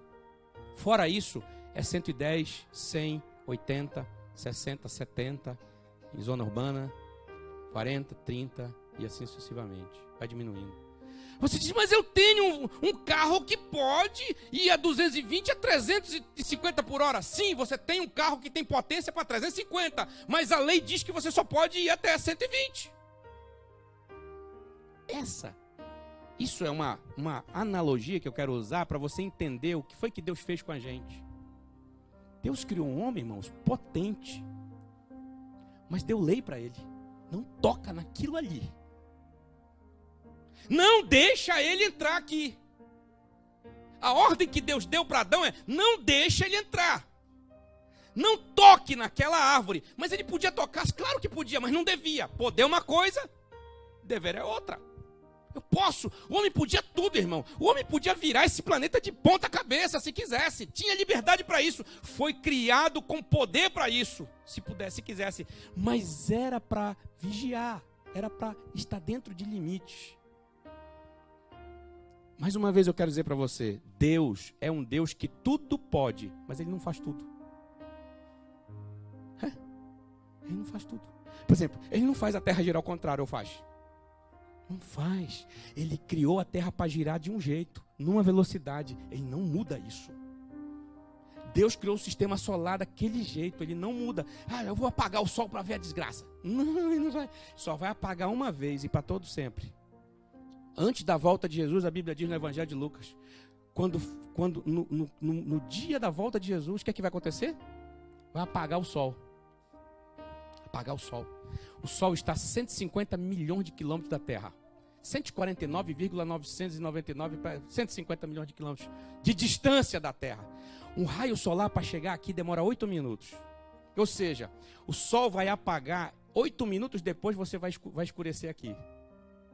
Fora isso, é 110, 100, 80, 60, 70, em zona urbana, 40, 30 e assim sucessivamente. Vai diminuindo. Você diz: mas eu tenho um carro que pode ir a 220 a 350 por hora. Sim, você tem um carro que tem potência para 350, mas a lei diz que você só pode ir até 120. Isso é uma analogia que eu quero usar para você entender o que foi que Deus fez com a gente. Deus criou um homem, irmãos, potente, mas deu lei para ele: não toca naquilo ali, não deixa ele entrar aqui. A ordem que Deus deu para Adão é: não deixa ele entrar, não toque naquela árvore. Mas ele podia tocar? Claro que podia, mas não devia. Poder é uma coisa, dever é outra. Eu posso. O homem podia tudo, irmão. O homem podia virar esse planeta de ponta cabeça, se quisesse. Tinha liberdade para isso. Foi criado com poder para isso, se pudesse, se quisesse. Mas era para vigiar. Era para estar dentro de limites. Mais uma vez eu quero dizer para você, Deus é um Deus que tudo pode, mas Ele não faz tudo. Ele não faz tudo. Por exemplo, Ele não faz a terra girar ao contrário, ou faz? Não faz. Ele criou a terra para girar de um jeito, numa velocidade. Ele não muda isso. Deus criou o sistema solar daquele jeito, Ele não muda. Eu vou apagar o sol para ver a desgraça. Não, Ele não vai. Só vai apagar uma vez e para todo sempre. Antes da volta de Jesus, a Bíblia diz no Evangelho de Lucas, no dia da volta de Jesus, o que é que vai acontecer? Vai apagar o sol. Apagar o sol. O sol está a 150 milhões de quilômetros da Terra. 149,999 para 150 milhões de quilômetros de distância da Terra. Um raio solar para chegar aqui demora 8 minutos. Ou seja, o sol vai apagar 8 minutos depois, você vai escurecer aqui.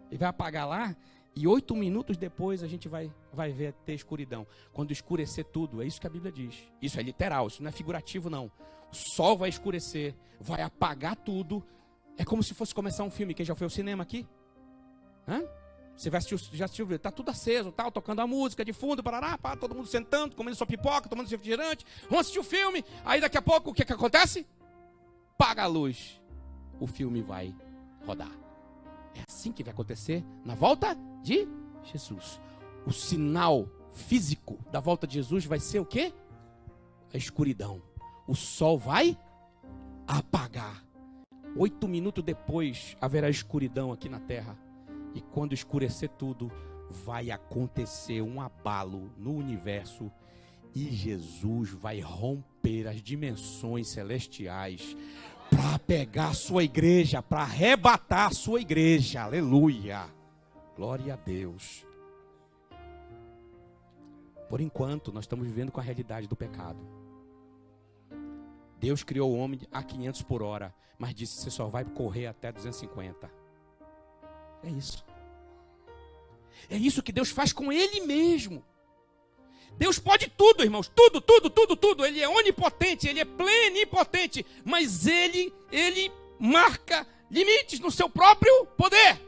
Ele vai apagar lá e 8 minutos depois a gente vai ter escuridão. Quando escurecer tudo, é isso que a Bíblia diz. Isso é literal, isso não é figurativo não. O sol vai escurecer, vai apagar tudo. É como se fosse começar um filme. Quem já foi ao cinema aqui? Você vai assistir, já assistiu, está tudo aceso, tal, tocando a música de fundo, parará, todo mundo sentando, comendo sua pipoca, tomando seu refrigerante. Vamos assistir o filme. Aí daqui a pouco, o que acontece? Apaga a luz. O filme vai rodar. É assim que vai acontecer na volta de Jesus. O sinal físico da volta de Jesus vai ser o quê? A escuridão. O sol vai apagar. 8 minutos depois haverá escuridão aqui na terra. E quando escurecer tudo, vai acontecer um abalo no universo. E Jesus vai romper as dimensões celestiais para pegar a sua igreja, para arrebatar a sua igreja. Aleluia. Glória a Deus. Por enquanto, nós estamos vivendo com a realidade do pecado. Deus criou o homem a 500 por hora, mas disse que você só vai correr até 250. É isso. É isso que Deus faz com Ele mesmo. Deus pode tudo, irmãos, tudo. Ele é onipotente, Ele é plenipotente, mas Ele marca limites no seu próprio poder.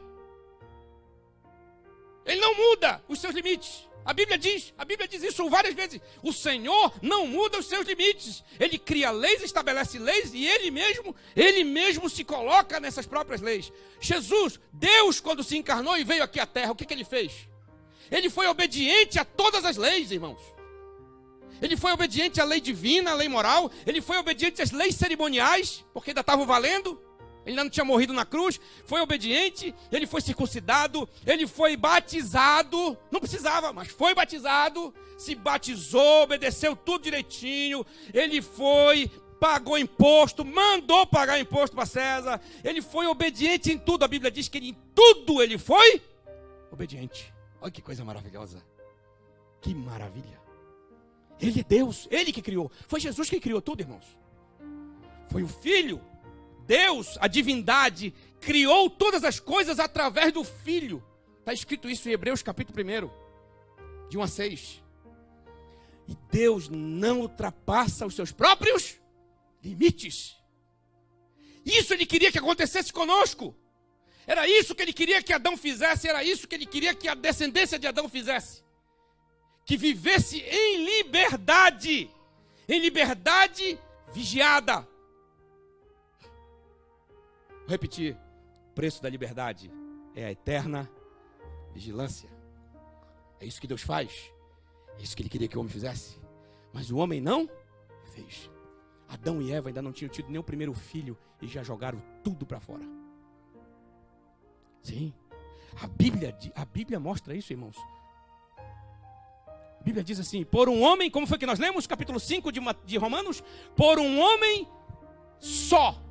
Ele não muda os seus limites. A Bíblia diz isso várias vezes. O Senhor não muda os seus limites. Ele cria leis, estabelece leis e Ele mesmo se coloca nessas próprias leis. Jesus, Deus, quando se encarnou e veio aqui à terra, o que Ele fez? Ele foi obediente a todas as leis, irmãos. Ele foi obediente à lei divina, à lei moral. Ele foi obediente às leis cerimoniais, porque ainda estavam valendo. Ele ainda não tinha morrido na cruz. Foi obediente, ele foi circuncidado, ele foi batizado. Não precisava, mas foi batizado. Se batizou, obedeceu tudo direitinho. Ele foi, pagou imposto, mandou pagar imposto para César. Ele foi obediente em tudo. A Bíblia diz que em tudo ele foi obediente. Olha que coisa maravilhosa. Que maravilha. Ele é Deus, Ele que criou. Foi Jesus que criou tudo, irmãos. Foi o Filho. Deus, a divindade, criou todas as coisas através do Filho. Está escrito isso em Hebreus capítulo 1, de 1 a 6. E Deus não ultrapassa os seus próprios limites. Isso Ele queria que acontecesse conosco. Era isso que Ele queria que Adão fizesse. Era isso que Ele queria que a descendência de Adão fizesse. Que vivesse em liberdade vigiada. Vou repetir, o preço da liberdade é a eterna vigilância. É isso que Deus faz, é isso que Ele queria que o homem fizesse, mas o homem não fez. Adão e Eva ainda não tinham tido nem o primeiro filho e já jogaram tudo para fora. Sim, a Bíblia mostra isso, irmãos. A Bíblia diz assim, por um homem, como foi que nós lemos? Capítulo 5 de Romanos, por um homem só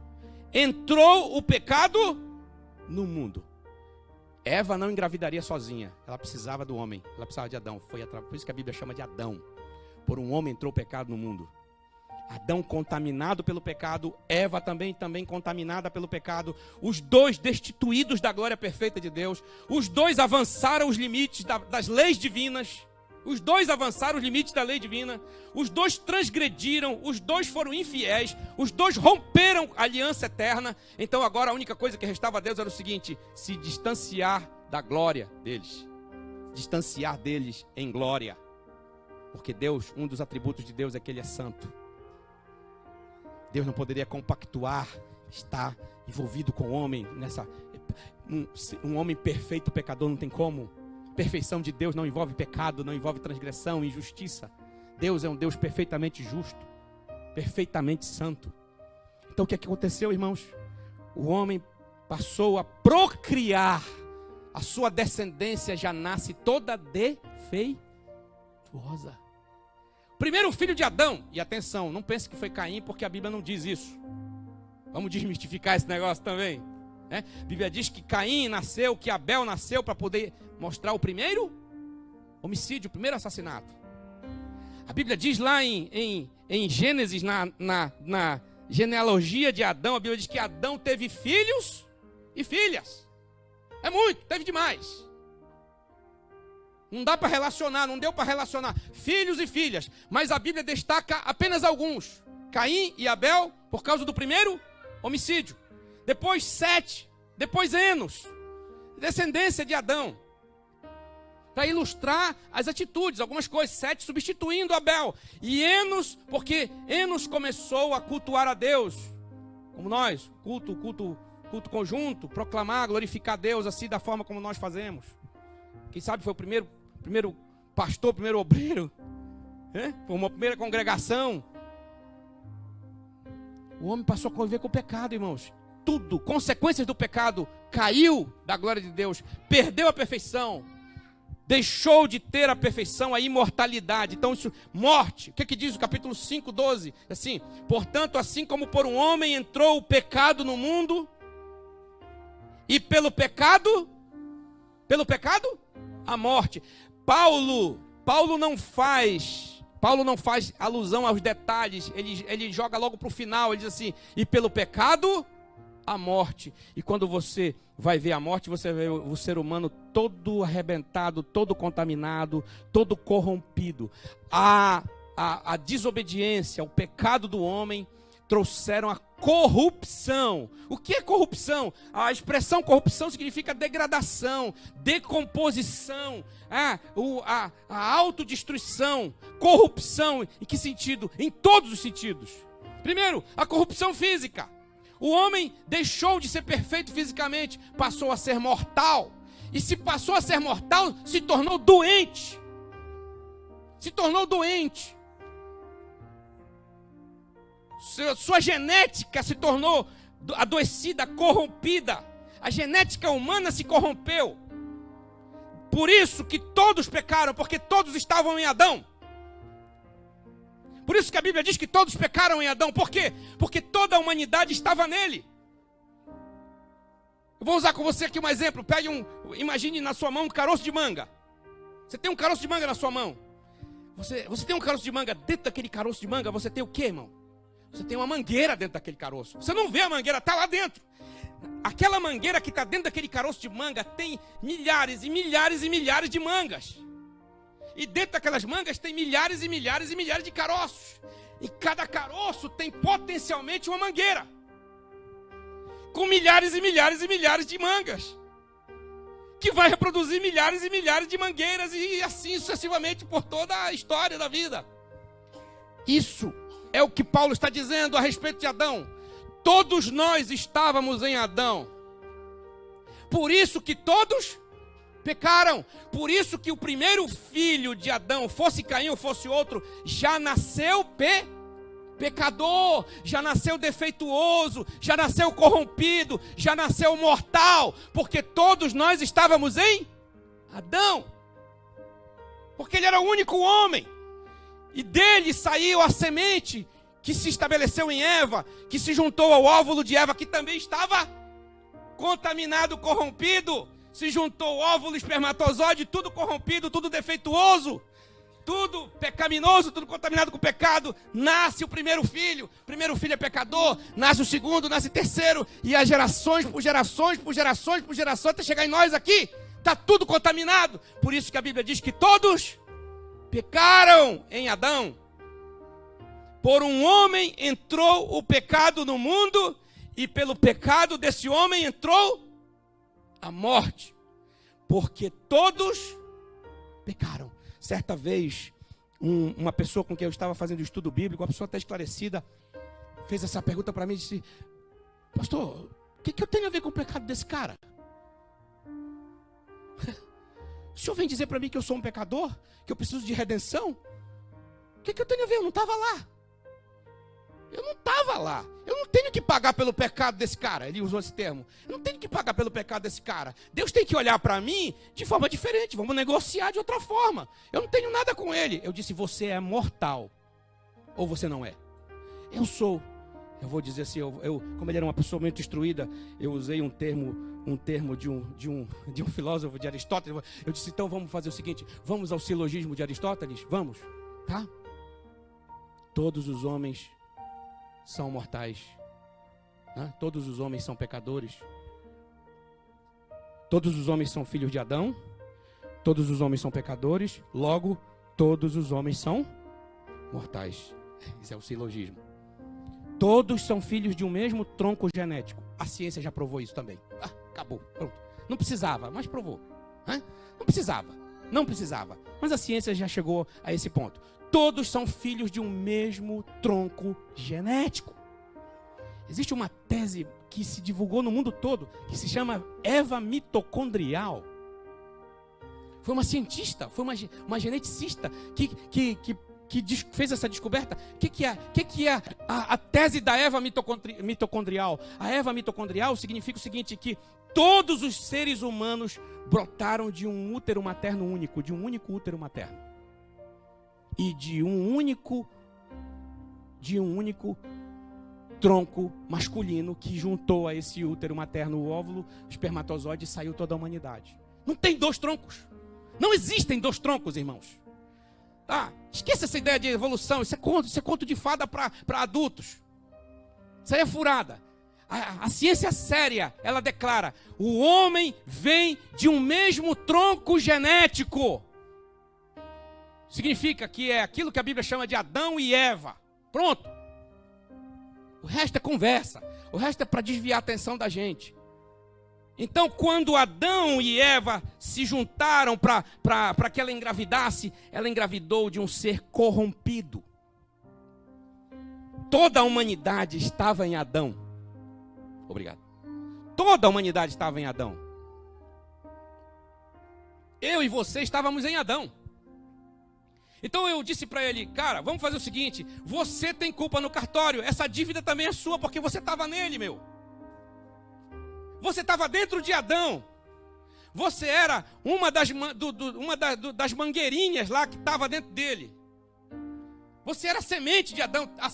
entrou o pecado no mundo. Eva não engravidaria sozinha. Ela precisava do homem. Ela precisava de Adão. Por isso que a Bíblia chama de Adão. Por um homem entrou o pecado no mundo. Adão contaminado pelo pecado, Eva também contaminada pelo pecado, os dois destituídos da glória perfeita de Deus, os dois avançaram os limites das leis divinas, os dois avançaram os limites da lei divina, os dois transgrediram, os dois foram infiéis, os dois romperam a aliança eterna. Então agora a única coisa que restava a Deus era o seguinte: se distanciar da glória deles, distanciar deles em glória, porque Deus, um dos atributos de Deus é que Ele é santo. Deus não poderia compactuar, estar envolvido com o homem nessa. Um homem perfeito, pecador, não tem como. Perfeição de Deus não envolve pecado, não envolve transgressão, injustiça. Deus é um Deus perfeitamente justo, perfeitamente santo. Então o que aconteceu, irmãos? O homem passou a procriar, a sua descendência já nasce toda defeituosa. Primeiro filho de Adão, e atenção, não pense que foi Caim, porque a Bíblia não diz isso. Vamos desmistificar esse negócio também. A Bíblia diz que Caim nasceu, que Abel nasceu para poder mostrar o primeiro homicídio, o primeiro assassinato. A Bíblia diz lá em Gênesis, na genealogia de Adão, a Bíblia diz que Adão teve filhos e filhas. É muito, teve demais. Não dá para relacionar, não deu para relacionar filhos e filhas, mas a Bíblia destaca apenas alguns: Caim e Abel, por causa do primeiro homicídio. Depois Sete, depois Enos, descendência de Adão, para ilustrar as atitudes, algumas coisas. Sete substituindo Abel, e Enos, porque Enos começou a cultuar a Deus, como nós, culto conjunto, proclamar, glorificar a Deus assim da forma como nós fazemos. Quem sabe foi o primeiro pastor, primeiro obreiro, formou a primeira congregação. O homem passou a conviver com o pecado, irmãos. Tudo, consequências do pecado, caiu da glória de Deus, perdeu a perfeição, deixou de ter a perfeição, a imortalidade. Então isso, morte. O que diz o capítulo 5, 12? Assim: portanto, assim como por um homem entrou o pecado no mundo, e pelo pecado, a morte. Paulo não faz alusão aos detalhes, ele joga logo para o final, ele diz assim: e pelo pecado, a morte. E quando você vai ver a morte, você vê o ser humano todo arrebentado, todo contaminado, todo corrompido. A desobediência, o pecado do homem trouxeram a corrupção. O que é corrupção? A expressão corrupção significa degradação, decomposição, a autodestruição. Corrupção, em que sentido? Em todos os sentidos. Primeiro, a corrupção física. O homem deixou de ser perfeito fisicamente, passou a ser mortal. E se passou a ser mortal, se tornou doente. Sua genética se tornou adoecida, corrompida. A genética humana se corrompeu. Por isso que todos pecaram, porque todos estavam em Adão. Por isso que a Bíblia diz que todos pecaram em Adão. Por quê? Porque toda a humanidade estava nele. Eu vou usar com você aqui um exemplo. Imagine na sua mão um caroço de manga. Você tem um caroço de manga na sua mão. Você tem um caroço de manga. Dentro daquele caroço de manga, você tem o quê, irmão? Você tem uma mangueira dentro daquele caroço. Você não vê a mangueira, está lá dentro. Aquela mangueira que está dentro daquele caroço de manga tem milhares e milhares e milhares de mangas. E dentro daquelas mangas tem milhares e milhares e milhares de caroços. E cada caroço tem potencialmente uma mangueira, com milhares e milhares e milhares de mangas, que vai reproduzir milhares e milhares de mangueiras, e assim sucessivamente por toda a história da vida. Isso é o que Paulo está dizendo a respeito de Adão. Todos nós estávamos em Adão. Por isso que todos pecaram. Por isso que o primeiro filho de Adão, fosse Caim ou fosse outro, já nasceu pecador, já nasceu defeituoso, já nasceu corrompido, já nasceu mortal. Porque todos nós estávamos em Adão. Porque ele era o único homem. E dele saiu a semente que se estabeleceu em Eva, que se juntou ao óvulo de Eva, que também estava contaminado, corrompido. Se juntou o óvulo, espermatozoide, tudo corrompido, tudo defeituoso. tudo pecaminoso, tudo contaminado com pecado, nasce o primeiro filho é pecador, nasce o segundo, nasce o terceiro, e as gerações por gerações, por gerações, por gerações, até chegar em nós aqui, está tudo contaminado. Por isso que a Bíblia diz que todos pecaram em Adão. Por um homem entrou o pecado no mundo, e pelo pecado desse homem entrou a morte, porque todos pecaram. Certa vez, uma pessoa com quem eu estava fazendo estudo bíblico, uma pessoa até esclarecida, fez essa pergunta para mim e disse: pastor, o que eu tenho a ver com o pecado desse cara? O senhor vem dizer para mim que eu sou um pecador, que eu preciso de redenção? O que eu tenho a ver? Eu não estava lá. Eu não estava lá. Eu não tenho que pagar pelo pecado desse cara. Ele usou esse termo. Eu não tenho que pagar pelo pecado desse cara. Deus tem que olhar para mim de forma diferente. Vamos negociar de outra forma. Eu não tenho nada com ele. Eu disse: você é mortal. Ou você não é? Eu sou. Eu vou dizer assim, como ele era uma pessoa muito instruída, eu usei um termo de um filósofo de Aristóteles. Eu disse: então vamos fazer o seguinte, vamos ao silogismo de Aristóteles? Vamos, tá? Todos os homens são mortais, né? Todos os homens são pecadores, todos os homens são filhos de Adão, todos os homens são pecadores, logo todos os homens são mortais. Isso é o silogismo. Todos são filhos de um mesmo tronco genético. A ciência já provou isso também. Acabou, pronto. Não precisava, mas provou. Não precisava, mas a ciência já chegou a esse ponto. Todos são filhos de um mesmo tronco genético. Existe uma tese que se divulgou no mundo todo, que se chama Eva mitocondrial. Foi uma cientista, foi uma geneticista que fez essa descoberta. O que é a tese da Eva mitocondrial? A Eva mitocondrial significa o seguinte, que todos os seres humanos brotaram de um útero materno único, de um único útero materno. E de um único tronco masculino que juntou a esse útero materno o óvulo, o espermatozoide, e saiu toda a humanidade. Não tem dois troncos. Não existem dois troncos, irmãos. Esqueça essa ideia de evolução. Isso é conto de fada para adultos. Isso aí é furada. A ciência séria, ela declara: o homem vem de um mesmo tronco genético. Significa que é aquilo que a Bíblia chama de Adão e Eva. Pronto. O resto é conversa. O resto é para desviar a atenção da gente. Então, quando Adão e Eva se juntaram para que ela engravidasse, ela engravidou de um ser corrompido. Toda a humanidade estava em Adão. Obrigado. Toda a humanidade estava em Adão. Eu e você estávamos em Adão. Então eu disse para ele: cara, vamos fazer o seguinte, você tem culpa no cartório, essa dívida também é sua, porque você estava nele, meu. Você estava dentro de Adão. Você era uma das mangueirinhas lá que estava dentro dele. Você era a semente de Adão, a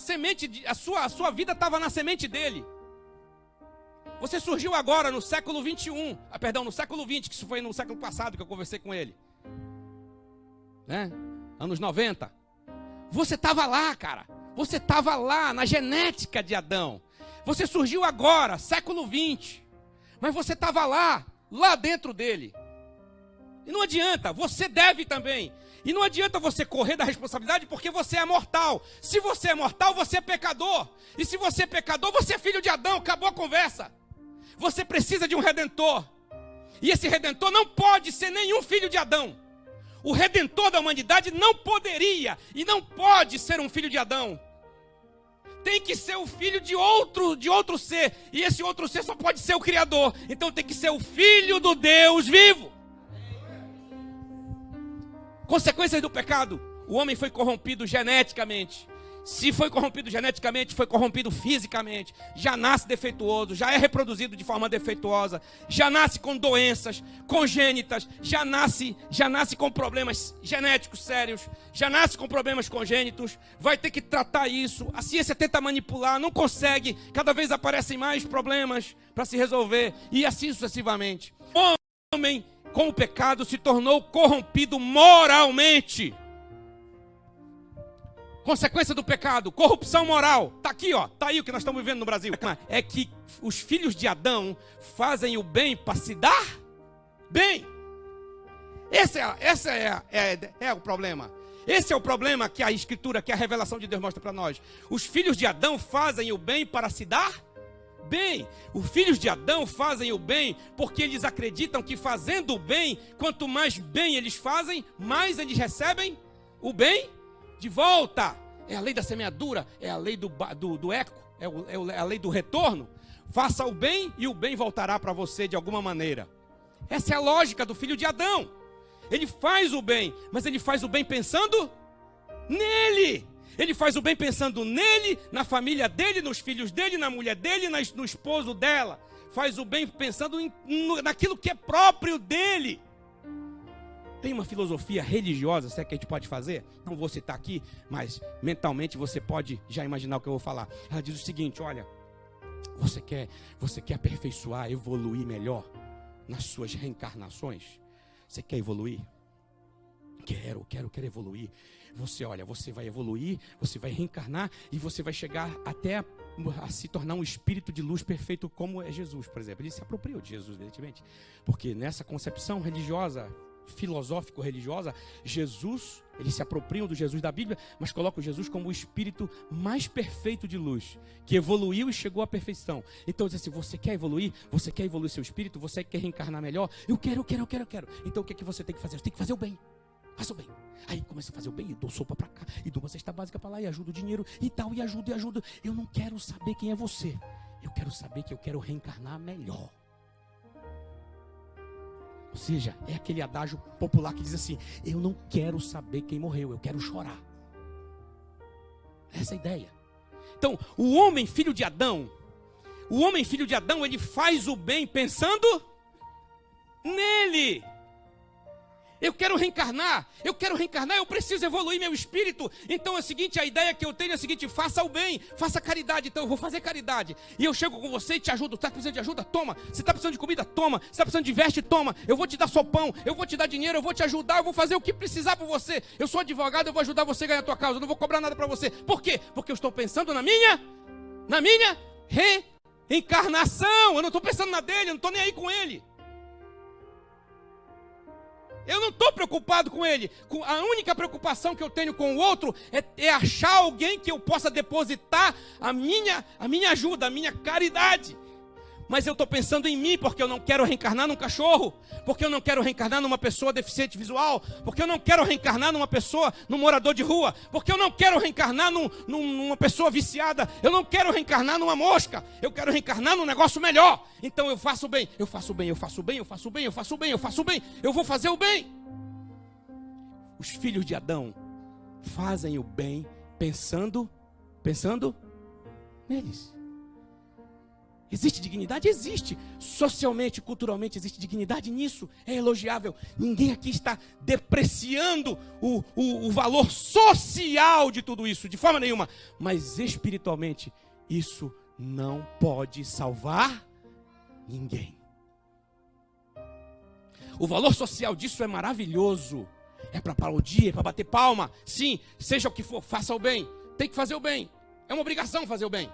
sua vida estava na semente dele. Você surgiu agora no século 21, no século 20, que isso foi no século passado que eu conversei com ele. Né? Anos 90. Você estava lá, cara. Você estava lá na genética de Adão. Você surgiu agora, século 20. Mas você estava lá dentro dele. E não adianta, você deve também. E não adianta você correr da responsabilidade, porque você é mortal. Se você é mortal, você é pecador. E se você é pecador, você é filho de Adão. Acabou a conversa. Você precisa de um redentor. E esse redentor não pode ser nenhum filho de Adão. O redentor da humanidade não poderia e não pode ser um filho de Adão. Tem que ser o filho de outro ser. E esse outro ser só pode ser o Criador. Então tem que ser o filho do Deus vivo. Consequências do pecado: o homem foi corrompido geneticamente. Se foi corrompido geneticamente, foi corrompido fisicamente. Já nasce defeituoso, já é reproduzido de forma defeituosa, já nasce com doenças congênitas, já nasce com problemas genéticos sérios, já nasce com problemas congênitos, vai ter que tratar isso. A ciência tenta manipular, não consegue, cada vez aparecem mais problemas para se resolver, e assim sucessivamente. O homem, com o pecado, se tornou corrompido moralmente. Consequência do pecado, corrupção moral. Está aqui, ó. Está aí o que nós estamos vivendo no Brasil. É que os filhos de Adão fazem o bem para se dar bem. Esse é o problema. Esse é o problema que a Escritura, que a revelação de Deus mostra para nós. Os filhos de Adão fazem o bem para se dar bem. Os filhos de Adão fazem o bem porque eles acreditam que fazendo o bem, quanto mais bem eles fazem, mais eles recebem o bem de volta. É a lei da semeadura, é a lei do eco, é a lei do retorno. Faça o bem e o bem voltará para você de alguma maneira. Essa é a lógica do filho de Adão. Ele faz o bem, mas ele faz o bem pensando nele. Ele faz o bem pensando nele, na família dele, nos filhos dele, na mulher dele, no esposo dela. Faz o bem pensando naquilo que é próprio dele. Tem uma filosofia religiosa, se é que a gente pode fazer? Não vou citar aqui, mas mentalmente você pode já imaginar o que eu vou falar. Ela diz o seguinte, olha, você quer aperfeiçoar, evoluir melhor nas suas reencarnações? Você quer evoluir? Quero evoluir. Você vai evoluir, você vai reencarnar e você vai chegar até a se tornar um espírito de luz perfeito como é Jesus, por exemplo. Ele se apropriou de Jesus, evidentemente. Porque nessa concepção religiosa, filosófico-religiosa, Jesus, eles se apropriam do Jesus da Bíblia, mas colocam Jesus como o espírito mais perfeito de luz, que evoluiu e chegou à perfeição. Então diz assim, você quer evoluir seu espírito, você quer reencarnar melhor? Eu quero. Então o que é que você tem que fazer? Você tem que fazer o bem. Faça o bem. Aí começa a fazer o bem, e dou sopa pra cá, e dou uma cesta básica pra lá, e ajudo o dinheiro, e tal, e ajudo. Eu não quero saber quem é você. Eu quero saber que eu quero reencarnar melhor. Ou seja, é aquele adágio popular que diz assim, eu não quero saber quem morreu, eu quero chorar. Essa é a ideia. Então, o homem filho de Adão, ele faz o bem pensando nele. Eu quero reencarnar, eu preciso evoluir meu espírito. Então é o seguinte, a ideia que eu tenho é a seguinte, faça o bem, faça caridade. Então eu vou fazer caridade, e eu chego com você e te ajudo. Está precisando de ajuda? Toma. Você está precisando de comida? Toma. Você está precisando de veste? Toma. Eu vou te dar sopão, eu vou te dar dinheiro, eu vou te ajudar, eu vou fazer o que precisar por você. Eu sou advogado, eu vou ajudar você a ganhar a tua causa, eu não vou cobrar nada para você. Por quê? Porque eu estou pensando na minha reencarnação. Eu não estou pensando na dele, eu não estou nem aí com ele. Eu não estou preocupado com ele. A única preocupação que eu tenho com o outro é achar alguém que eu possa depositar a minha ajuda, a minha caridade. Mas eu estou pensando em mim, porque eu não quero reencarnar num cachorro, porque eu não quero reencarnar numa pessoa deficiente visual, porque eu não quero reencarnar num morador de rua, porque eu não quero reencarnar numa pessoa viciada, eu não quero reencarnar numa mosca, eu quero reencarnar num negócio melhor. Então eu faço o bem, eu vou fazer o bem. Os filhos de Adão fazem o bem pensando neles. Existe dignidade? Existe. Socialmente, culturalmente, existe dignidade nisso. É elogiável. Ninguém aqui está depreciando o valor social de tudo isso, de forma nenhuma. Mas espiritualmente, isso não pode salvar ninguém. O valor social disso é maravilhoso. É para aplaudir, é para bater palma. Sim, seja o que for, faça o bem. Tem que fazer o bem. É uma obrigação fazer o bem.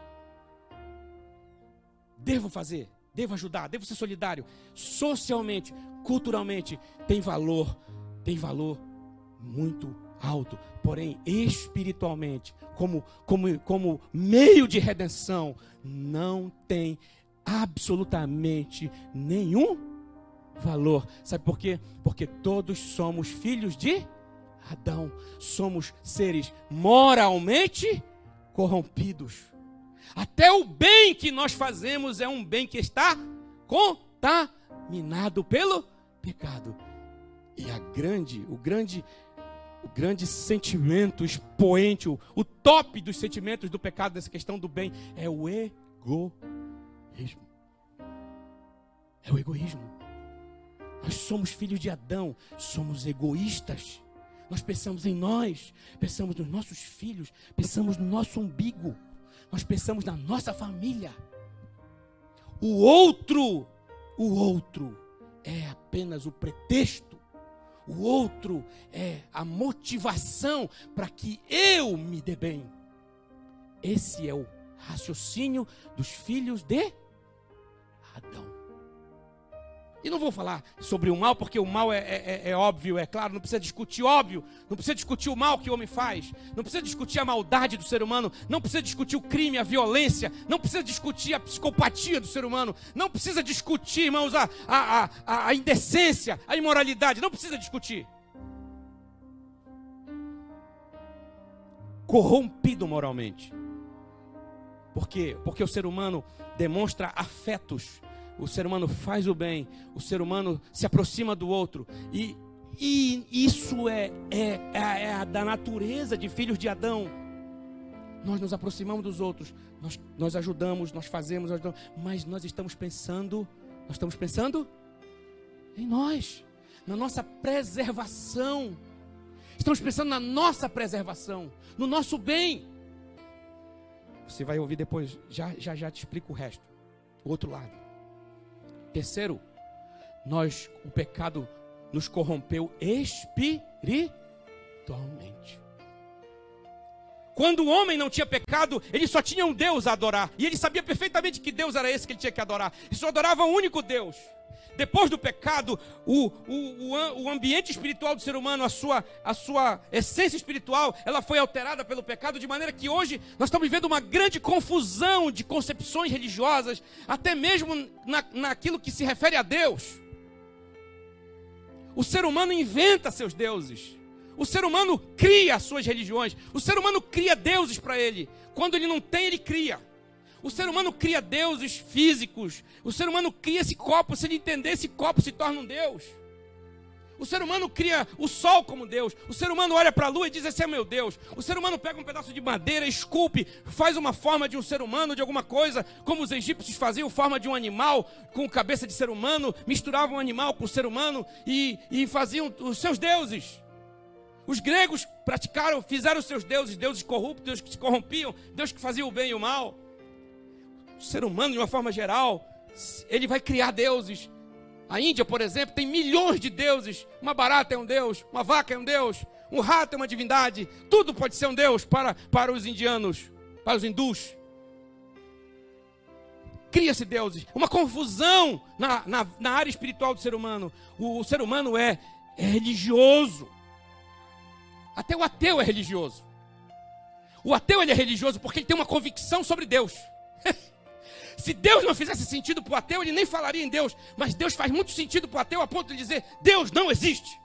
Devo fazer, devo ajudar, devo ser solidário. Socialmente, culturalmente, tem valor muito alto. Porém, espiritualmente, como meio de redenção, não tem absolutamente nenhum valor. Sabe por quê? Porque todos somos filhos de Adão. Somos seres moralmente corrompidos. Até o bem que nós fazemos é um bem que está contaminado pelo pecado. E o grande sentimento expoente, o top dos sentimentos do pecado, dessa questão do bem, é o egoísmo. É o egoísmo. Nós somos filhos de Adão, somos egoístas. Nós pensamos em nós, pensamos nos nossos filhos, pensamos no nosso umbigo. Nós pensamos na nossa família. O outro é apenas o pretexto. O outro é a motivação para que eu me dê bem. Esse é o raciocínio dos filhos de Adão. E não vou falar sobre o mal, porque o mal é óbvio, é claro, não precisa discutir, óbvio. Não precisa discutir o mal que o homem faz. Não precisa discutir a maldade do ser humano. Não precisa discutir o crime, a violência. Não precisa discutir a psicopatia do ser humano. Não precisa discutir, irmãos, a indecência, a imoralidade. Não precisa discutir. Corrompido moralmente. Por quê? Porque o ser humano demonstra afetos. O ser humano faz o bem, o ser humano se aproxima do outro, e isso é da natureza de filhos de Adão. Nós nos aproximamos dos outros, nós ajudamos, nós fazemos, mas nós estamos pensando em nós, na nossa preservação. Estamos pensando na nossa preservação, no nosso bem. Você vai ouvir depois, já te explico o resto, o outro lado. Terceiro, o pecado nos corrompeu espiritualmente. Quando o homem não tinha pecado, ele só tinha um Deus a adorar. E ele sabia perfeitamente que Deus era esse que ele tinha que adorar. Ele só adorava um único Deus. Depois do pecado, o ambiente espiritual do ser humano, a sua essência espiritual, ela foi alterada pelo pecado, de maneira que hoje nós estamos vivendo uma grande confusão de concepções religiosas, até mesmo naquilo que se refere a Deus. O ser humano inventa seus deuses. O ser humano cria as suas religiões. O ser humano cria deuses para ele. Quando ele não tem, ele cria. O ser humano cria deuses físicos. O ser humano cria esse copo. Se ele entender, esse copo se torna um deus. O ser humano cria o sol como Deus. O ser humano olha para a lua e diz: esse é meu Deus. O ser humano pega um pedaço de madeira, esculpe, faz uma forma de um ser humano, de alguma coisa, como os egípcios faziam, forma de um animal, com cabeça de ser humano, misturavam um animal com o ser humano e faziam os seus deuses. Os gregos fizeram os seus deuses, deuses corruptos, deuses que se corrompiam, deuses que faziam o bem e o mal. O ser humano, de uma forma geral, ele vai criar deuses. A Índia, por exemplo, tem milhões de deuses. Uma barata é um deus, uma vaca é um deus, um rato é uma divindade. Tudo pode ser um deus para os indianos, para os hindus. Cria-se deuses. Uma confusão na área espiritual do ser humano. O ser humano é religioso. Até o ateu é religioso. O ateu ele é religioso porque ele tem uma convicção sobre Deus. Se Deus não fizesse sentido para o ateu, ele nem falaria em Deus. Mas Deus faz muito sentido para o ateu a ponto de dizer: Deus não existe.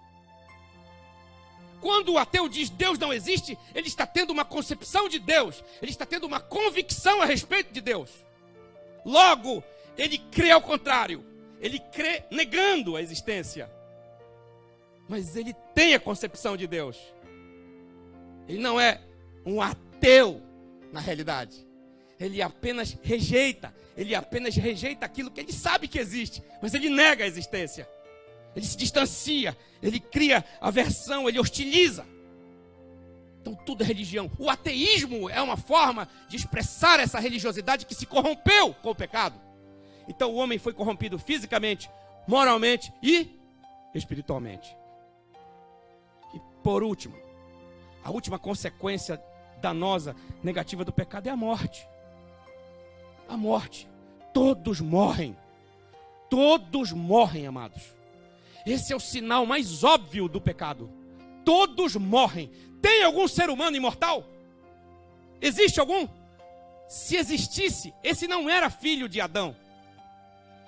Quando o ateu diz Deus não existe, ele está tendo uma concepção de Deus. Ele está tendo uma convicção a respeito de Deus. Logo, ele crê ao contrário. Ele crê negando a existência. Mas ele tem a concepção de Deus. Ele não é um ateu na realidade. Ele apenas rejeita aquilo que ele sabe que existe, mas ele nega a existência. Ele se distancia, ele cria aversão, ele hostiliza. Então tudo é religião. O ateísmo é uma forma de expressar essa religiosidade que se corrompeu com o pecado. Então o homem foi corrompido fisicamente, moralmente e espiritualmente. E por último, a última consequência danosa, negativa do pecado é a morte. A morte. Todos morrem. Todos morrem, amados. Esse é o sinal mais óbvio do pecado. Todos morrem. Tem algum ser humano imortal? Existe algum? Se existisse, esse não era filho de Adão.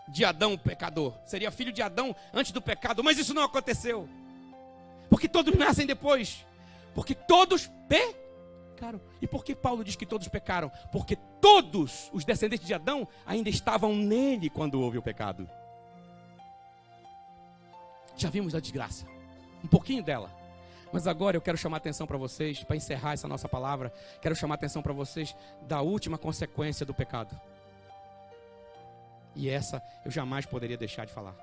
De Adão pecador. Seria filho de Adão antes do pecado. Mas isso não aconteceu. Porque todos nascem depois. Porque todos pecaram. E por que Paulo diz que todos pecaram? Porque todos os descendentes de Adão ainda estavam nele quando houve o pecado. Já vimos a desgraça. Um pouquinho dela. Mas agora eu quero chamar a atenção para vocês, para encerrar essa nossa palavra, quero chamar a atenção para vocês da última consequência do pecado. E essa eu jamais poderia deixar de falar.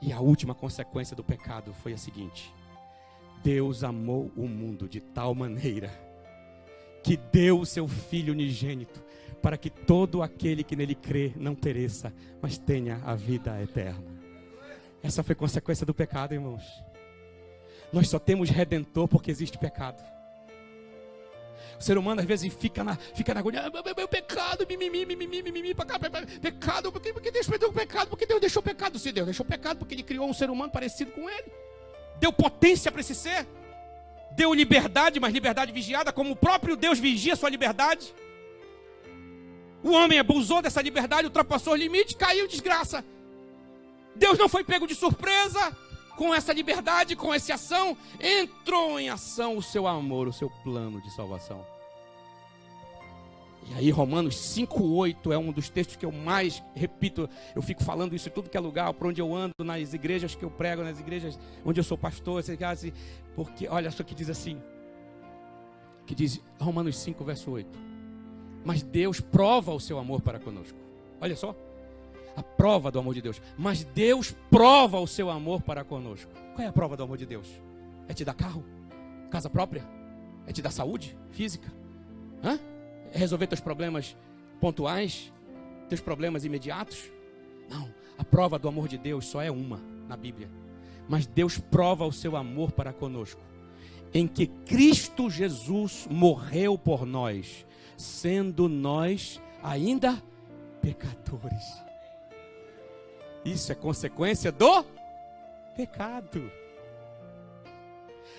E a última consequência do pecado foi a seguinte: Deus amou o mundo de tal maneira que deu o seu Filho unigênito, para que todo aquele que nele crê não pereça, mas tenha a vida eterna. Essa foi consequência do pecado, irmãos. Nós só temos Redentor porque existe pecado. O ser humano às vezes fica na agonia. Meu pecado, mimimi, pecado, porque Deus perdeu o pecado, porque Deus deixou o pecado. Se Deus deixou o pecado, porque Ele criou um ser humano parecido com Ele. Deu potência para esse ser. Deu liberdade, mas liberdade vigiada, como o próprio Deus vigia a sua liberdade. O homem abusou dessa liberdade, ultrapassou o limite, caiu, desgraça. Deus não foi pego de surpresa com essa liberdade, com essa ação. Entrou em ação o seu amor, o seu plano de salvação. E aí Romanos 5:8 é um dos textos que eu mais repito. Eu fico falando isso em tudo que é lugar, por onde eu ando, nas igrejas que eu prego, nas igrejas onde eu sou pastor, porque olha só que diz assim, que diz Romanos 5, verso 8. Mas Deus prova o seu amor para conosco. Olha só, a prova do amor de Deus. Mas Deus prova o seu amor para conosco. Qual é a prova do amor de Deus? É te dar carro? Casa própria? É te dar saúde física? É resolver teus problemas pontuais? Teus problemas imediatos? Não, a prova do amor de Deus só é uma na Bíblia. Mas Deus prova o seu amor para conosco, em que Cristo Jesus morreu por nós, sendo nós ainda pecadores. Isso é consequência do pecado.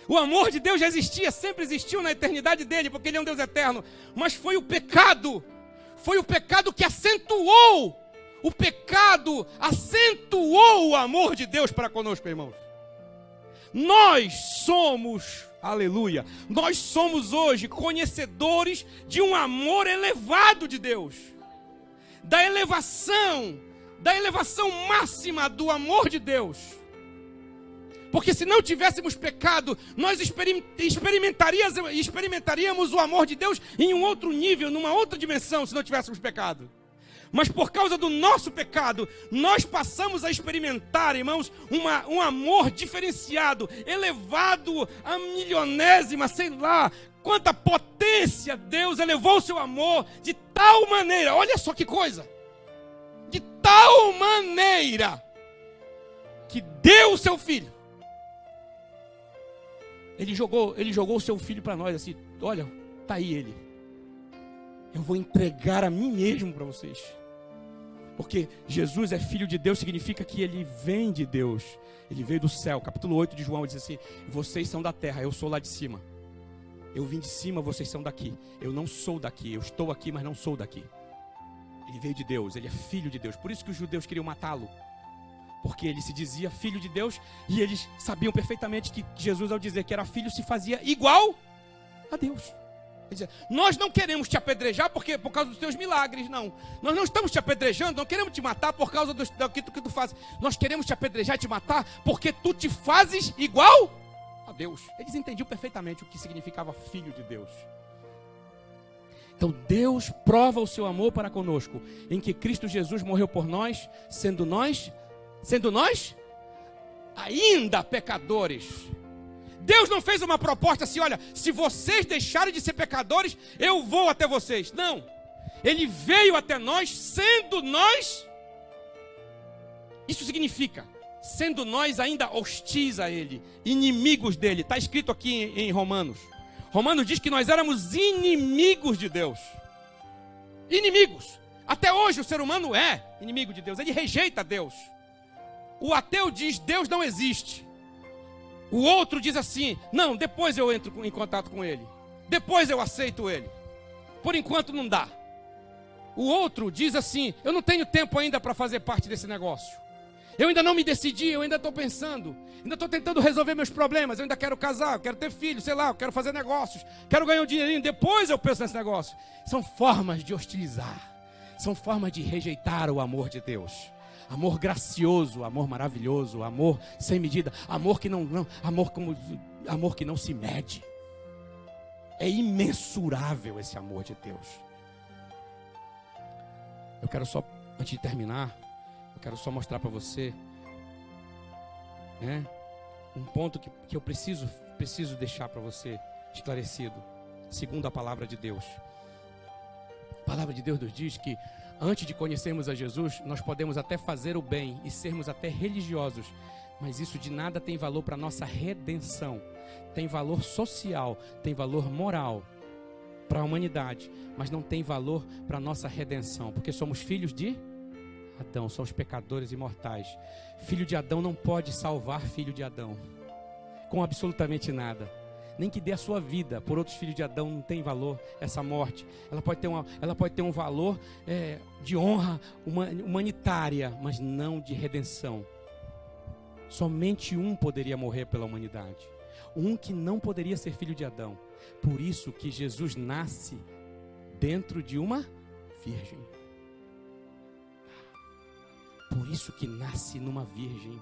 O amor de Deus já existia, sempre existiu na eternidade dele, porque ele é um Deus eterno. Mas foi o pecado que acentuou. O pecado acentuou o amor de Deus para conosco, irmãos. Nós somos, aleluia, nós somos hoje conhecedores de um amor elevado de Deus. Da elevação máxima do amor de Deus. Porque se não tivéssemos pecado, nós experimentaríamos o amor de Deus em um outro nível, numa outra dimensão, se não tivéssemos pecado. Mas por causa do nosso pecado, nós passamos a experimentar, irmãos, um amor diferenciado, elevado a milionésima, sei lá, quanta potência Deus elevou o seu amor de tal maneira, olha só que coisa, de tal maneira, que deu o seu filho. Ele jogou o seu filho para nós, assim, olha, tá aí ele. Eu vou entregar a mim mesmo para vocês. Porque Jesus é filho de Deus, significa que ele vem de Deus. Ele veio do céu. Capítulo 8 de João diz assim: vocês são da terra, eu sou lá de cima. Eu vim de cima, vocês são daqui. Eu não sou daqui, eu estou aqui, mas não sou daqui. Ele veio de Deus, ele é filho de Deus. Por isso que os judeus queriam matá-lo. Porque ele se dizia filho de Deus, e eles sabiam perfeitamente que Jesus, ao dizer que era filho, se fazia igual a Deus. Dizer, nós não queremos te apedrejar por causa dos teus milagres, não. Nós não estamos te apedrejando, não queremos te matar por causa do que tu fazes. Nós queremos te apedrejar e te matar porque tu te fazes igual a Deus. Eles entendiam perfeitamente o que significava filho de Deus. Então Deus prova o seu amor para conosco, em que Cristo Jesus morreu por nós, sendo nós ainda pecadores. Deus não fez uma proposta assim, olha, se vocês deixarem de ser pecadores, eu vou até vocês. Não, ele veio até nós, sendo nós, isso significa, sendo nós ainda hostis a ele, inimigos dele. Está escrito aqui em Romanos. Romanos diz que nós éramos inimigos de Deus. Inimigos. Até hoje o ser humano é inimigo de Deus, ele rejeita Deus. O ateu diz, Deus não existe. O outro diz assim, não, depois eu entro em contato com ele. Depois eu aceito ele. Por enquanto não dá. O outro diz assim, eu não tenho tempo ainda para fazer parte desse negócio. Eu ainda não me decidi, eu ainda estou pensando. Ainda estou tentando resolver meus problemas. Eu ainda quero casar, eu quero ter filho, sei lá, eu quero fazer negócios. Quero ganhar um dinheirinho, depois eu penso nesse negócio. São formas de hostilizar. São formas de rejeitar o amor de Deus. Amor gracioso, amor maravilhoso, amor sem medida, amor que amor que não se mede. É imensurável esse amor de Deus. Eu quero só, antes de terminar, eu quero só mostrar para você, um ponto que eu preciso deixar para você esclarecido, segundo a palavra de Deus. A palavra de Deus nos diz que antes de conhecermos a Jesus, nós podemos até fazer o bem e sermos até religiosos, Mas isso de nada tem valor para a nossa redenção. Tem valor social, tem valor moral para a humanidade, mas não tem valor para a nossa redenção, porque somos filhos de Adão, somos pecadores imortais. Filho de Adão não pode salvar filho de Adão com absolutamente nada. Nem que dê a sua vida por outros filhos de Adão, não tem valor essa morte. Ela pode ter um valor de honra humanitária, mas não de redenção. Somente um poderia morrer pela humanidade, um que não poderia ser filho de Adão. Por isso que Jesus nasce dentro de uma virgem. Por isso que nasce numa virgem,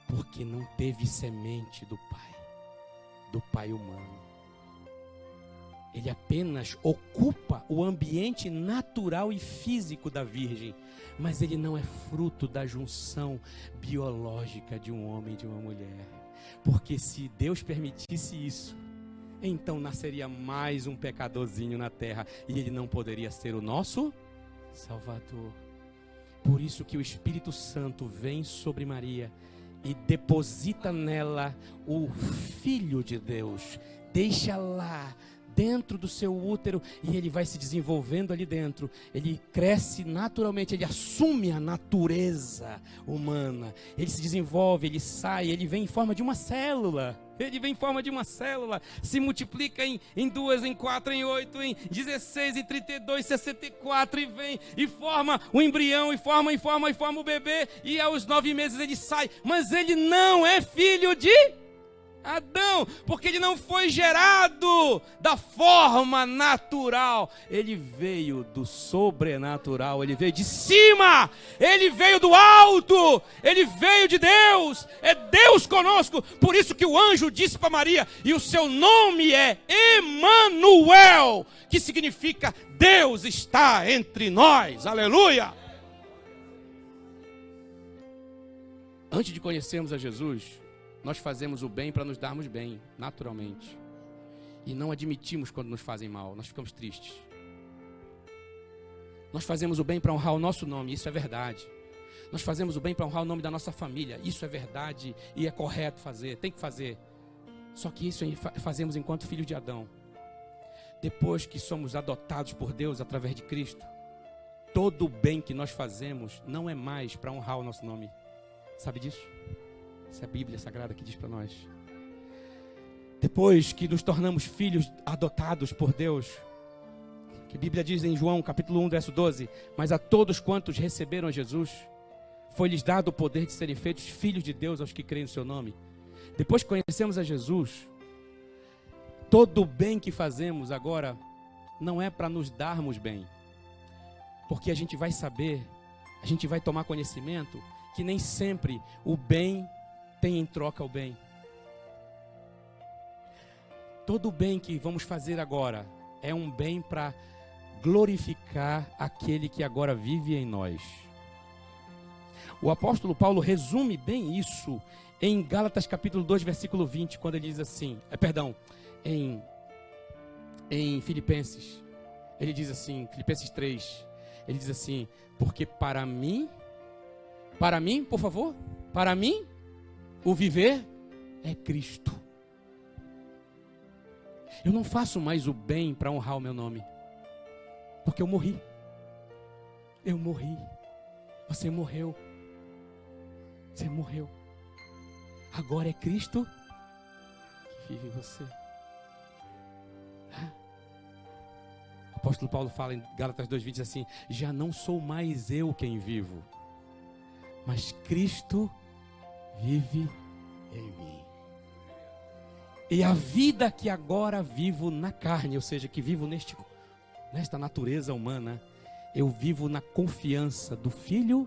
porque não teve semente do Pai humano. Ele apenas ocupa o ambiente natural e físico da virgem, mas ele não é fruto da junção biológica de um homem e de uma mulher. Porque se Deus permitisse isso, então nasceria mais um pecadorzinho na terra, e ele não poderia ser o nosso Salvador. Por isso que o Espírito Santo vem sobre Maria e deposita nela o Filho de Deus. Deixa lá dentro do seu útero, e ele vai se desenvolvendo ali dentro. Ele cresce naturalmente, ele assume a natureza humana. Ele se desenvolve, ele sai, ele vem em forma de uma célula. Ele vem em forma de uma célula, se multiplica em 2, em 4, em 8, em 16, em 32, 64, e vem e forma o embrião, e forma o bebê, e aos 9 meses ele sai. Mas ele não é filho de Adão, porque ele não foi gerado da forma natural. Ele veio do sobrenatural, ele veio de cima, ele veio do alto, ele veio de Deus. É Deus conosco. Por isso que o anjo disse para Maria: e o seu nome é Emanuel, que significa Deus está entre nós. Aleluia. Antes de conhecermos a Jesus, nós fazemos o bem para nos darmos bem, naturalmente. E não admitimos quando nos fazem mal, nós ficamos tristes. Nós fazemos o bem para honrar o nosso nome, isso é verdade. Nós fazemos o bem para honrar o nome da nossa família, isso é verdade e é correto fazer, tem que fazer. Só que isso fazemos enquanto filhos de Adão. Depois que somos adotados por Deus através de Cristo, todo o bem que nós fazemos não é mais para honrar o nosso nome. Sabe disso? Essa é a Bíblia Sagrada que diz para nós. Depois que nos tornamos filhos adotados por Deus, que a Bíblia diz em João capítulo 1, verso 12: mas a todos quantos receberam a Jesus, foi-lhes dado o poder de serem feitos filhos de Deus aos que creem no seu nome. Depois que conhecemos a Jesus, todo o bem que fazemos agora não é para nos darmos bem, porque a gente vai saber, a gente vai tomar conhecimento que nem sempre o bem tem em troca o bem. Todo o bem que vamos fazer agora é um bem para glorificar aquele que agora vive em nós. O apóstolo Paulo resume bem isso em Gálatas capítulo 2, versículo 20, quando ele diz assim, em Filipenses, ele diz assim, Filipenses 3, ele diz assim: porque para mim, por favor, para mim, o viver é Cristo. Eu não faço mais o bem para honrar o meu nome, porque eu morri. Eu morri. Você morreu. Você morreu. Agora é Cristo que vive em você. O apóstolo Paulo fala em Gálatas 2:20 diz assim: já não sou mais eu quem vivo, mas Cristo vive em mim. E a vida que agora vivo na carne, ou seja, que vivo nesta natureza humana, eu vivo na confiança do Filho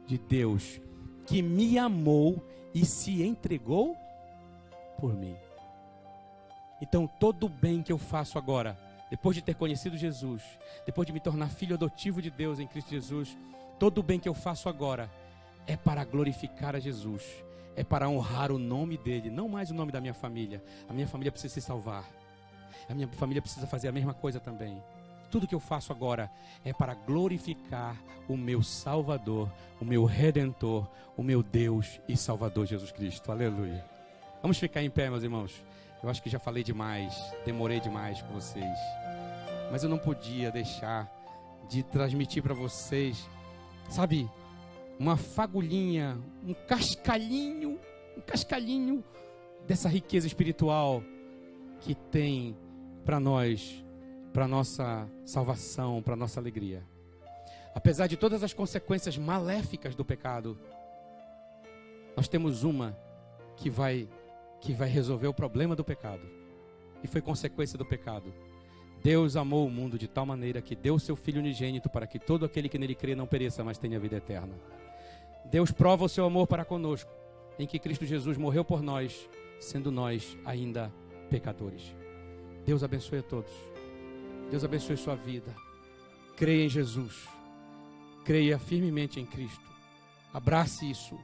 de Deus, que me amou e se entregou por mim. Então todo o bem que eu faço agora, depois de ter conhecido Jesus, depois de me tornar filho adotivo de Deus em Cristo Jesus, todo o bem que eu faço agora é para glorificar a Jesus, é para honrar o nome dele, não mais o nome da minha família. A minha família precisa se salvar, a minha família precisa fazer a mesma coisa também. tudo que eu faço agora é para glorificar o meu Salvador, o meu Redentor, o meu Deus e Salvador Jesus Cristo. Aleluia. Vamos ficar em pé, meus irmãos. Eu acho que já falei demais, demorei demais com vocês. Mas eu não podia deixar de transmitir para vocês, sabe, uma fagulhinha, um cascalhinho dessa riqueza espiritual que tem para nós, para nossa salvação, para nossa alegria. Apesar de todas as consequências maléficas do pecado, nós temos uma que vai resolver o problema do pecado. E foi consequência do pecado. Deus amou o mundo de tal maneira que deu o seu Filho unigênito para que todo aquele que nele crê não pereça, mas tenha vida eterna. Deus prova o seu amor para conosco, em que Cristo Jesus morreu por nós, sendo nós ainda pecadores. Deus abençoe a todos. Deus abençoe sua vida. Creia em Jesus. Creia firmemente em Cristo. Abrace isso.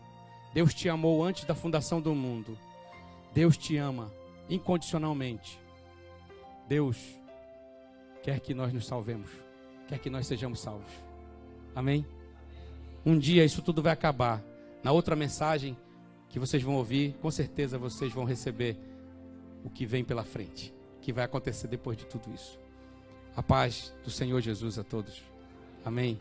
Deus te amou antes da fundação do mundo. Deus te ama incondicionalmente. Deus quer que nós nos salvemos. Quer que nós sejamos salvos. Amém? Um dia isso tudo vai acabar. Na outra mensagem que vocês vão ouvir, com certeza vocês vão receber o que vem pela frente, o que vai acontecer depois de tudo isso. A paz do Senhor Jesus a todos. Amém.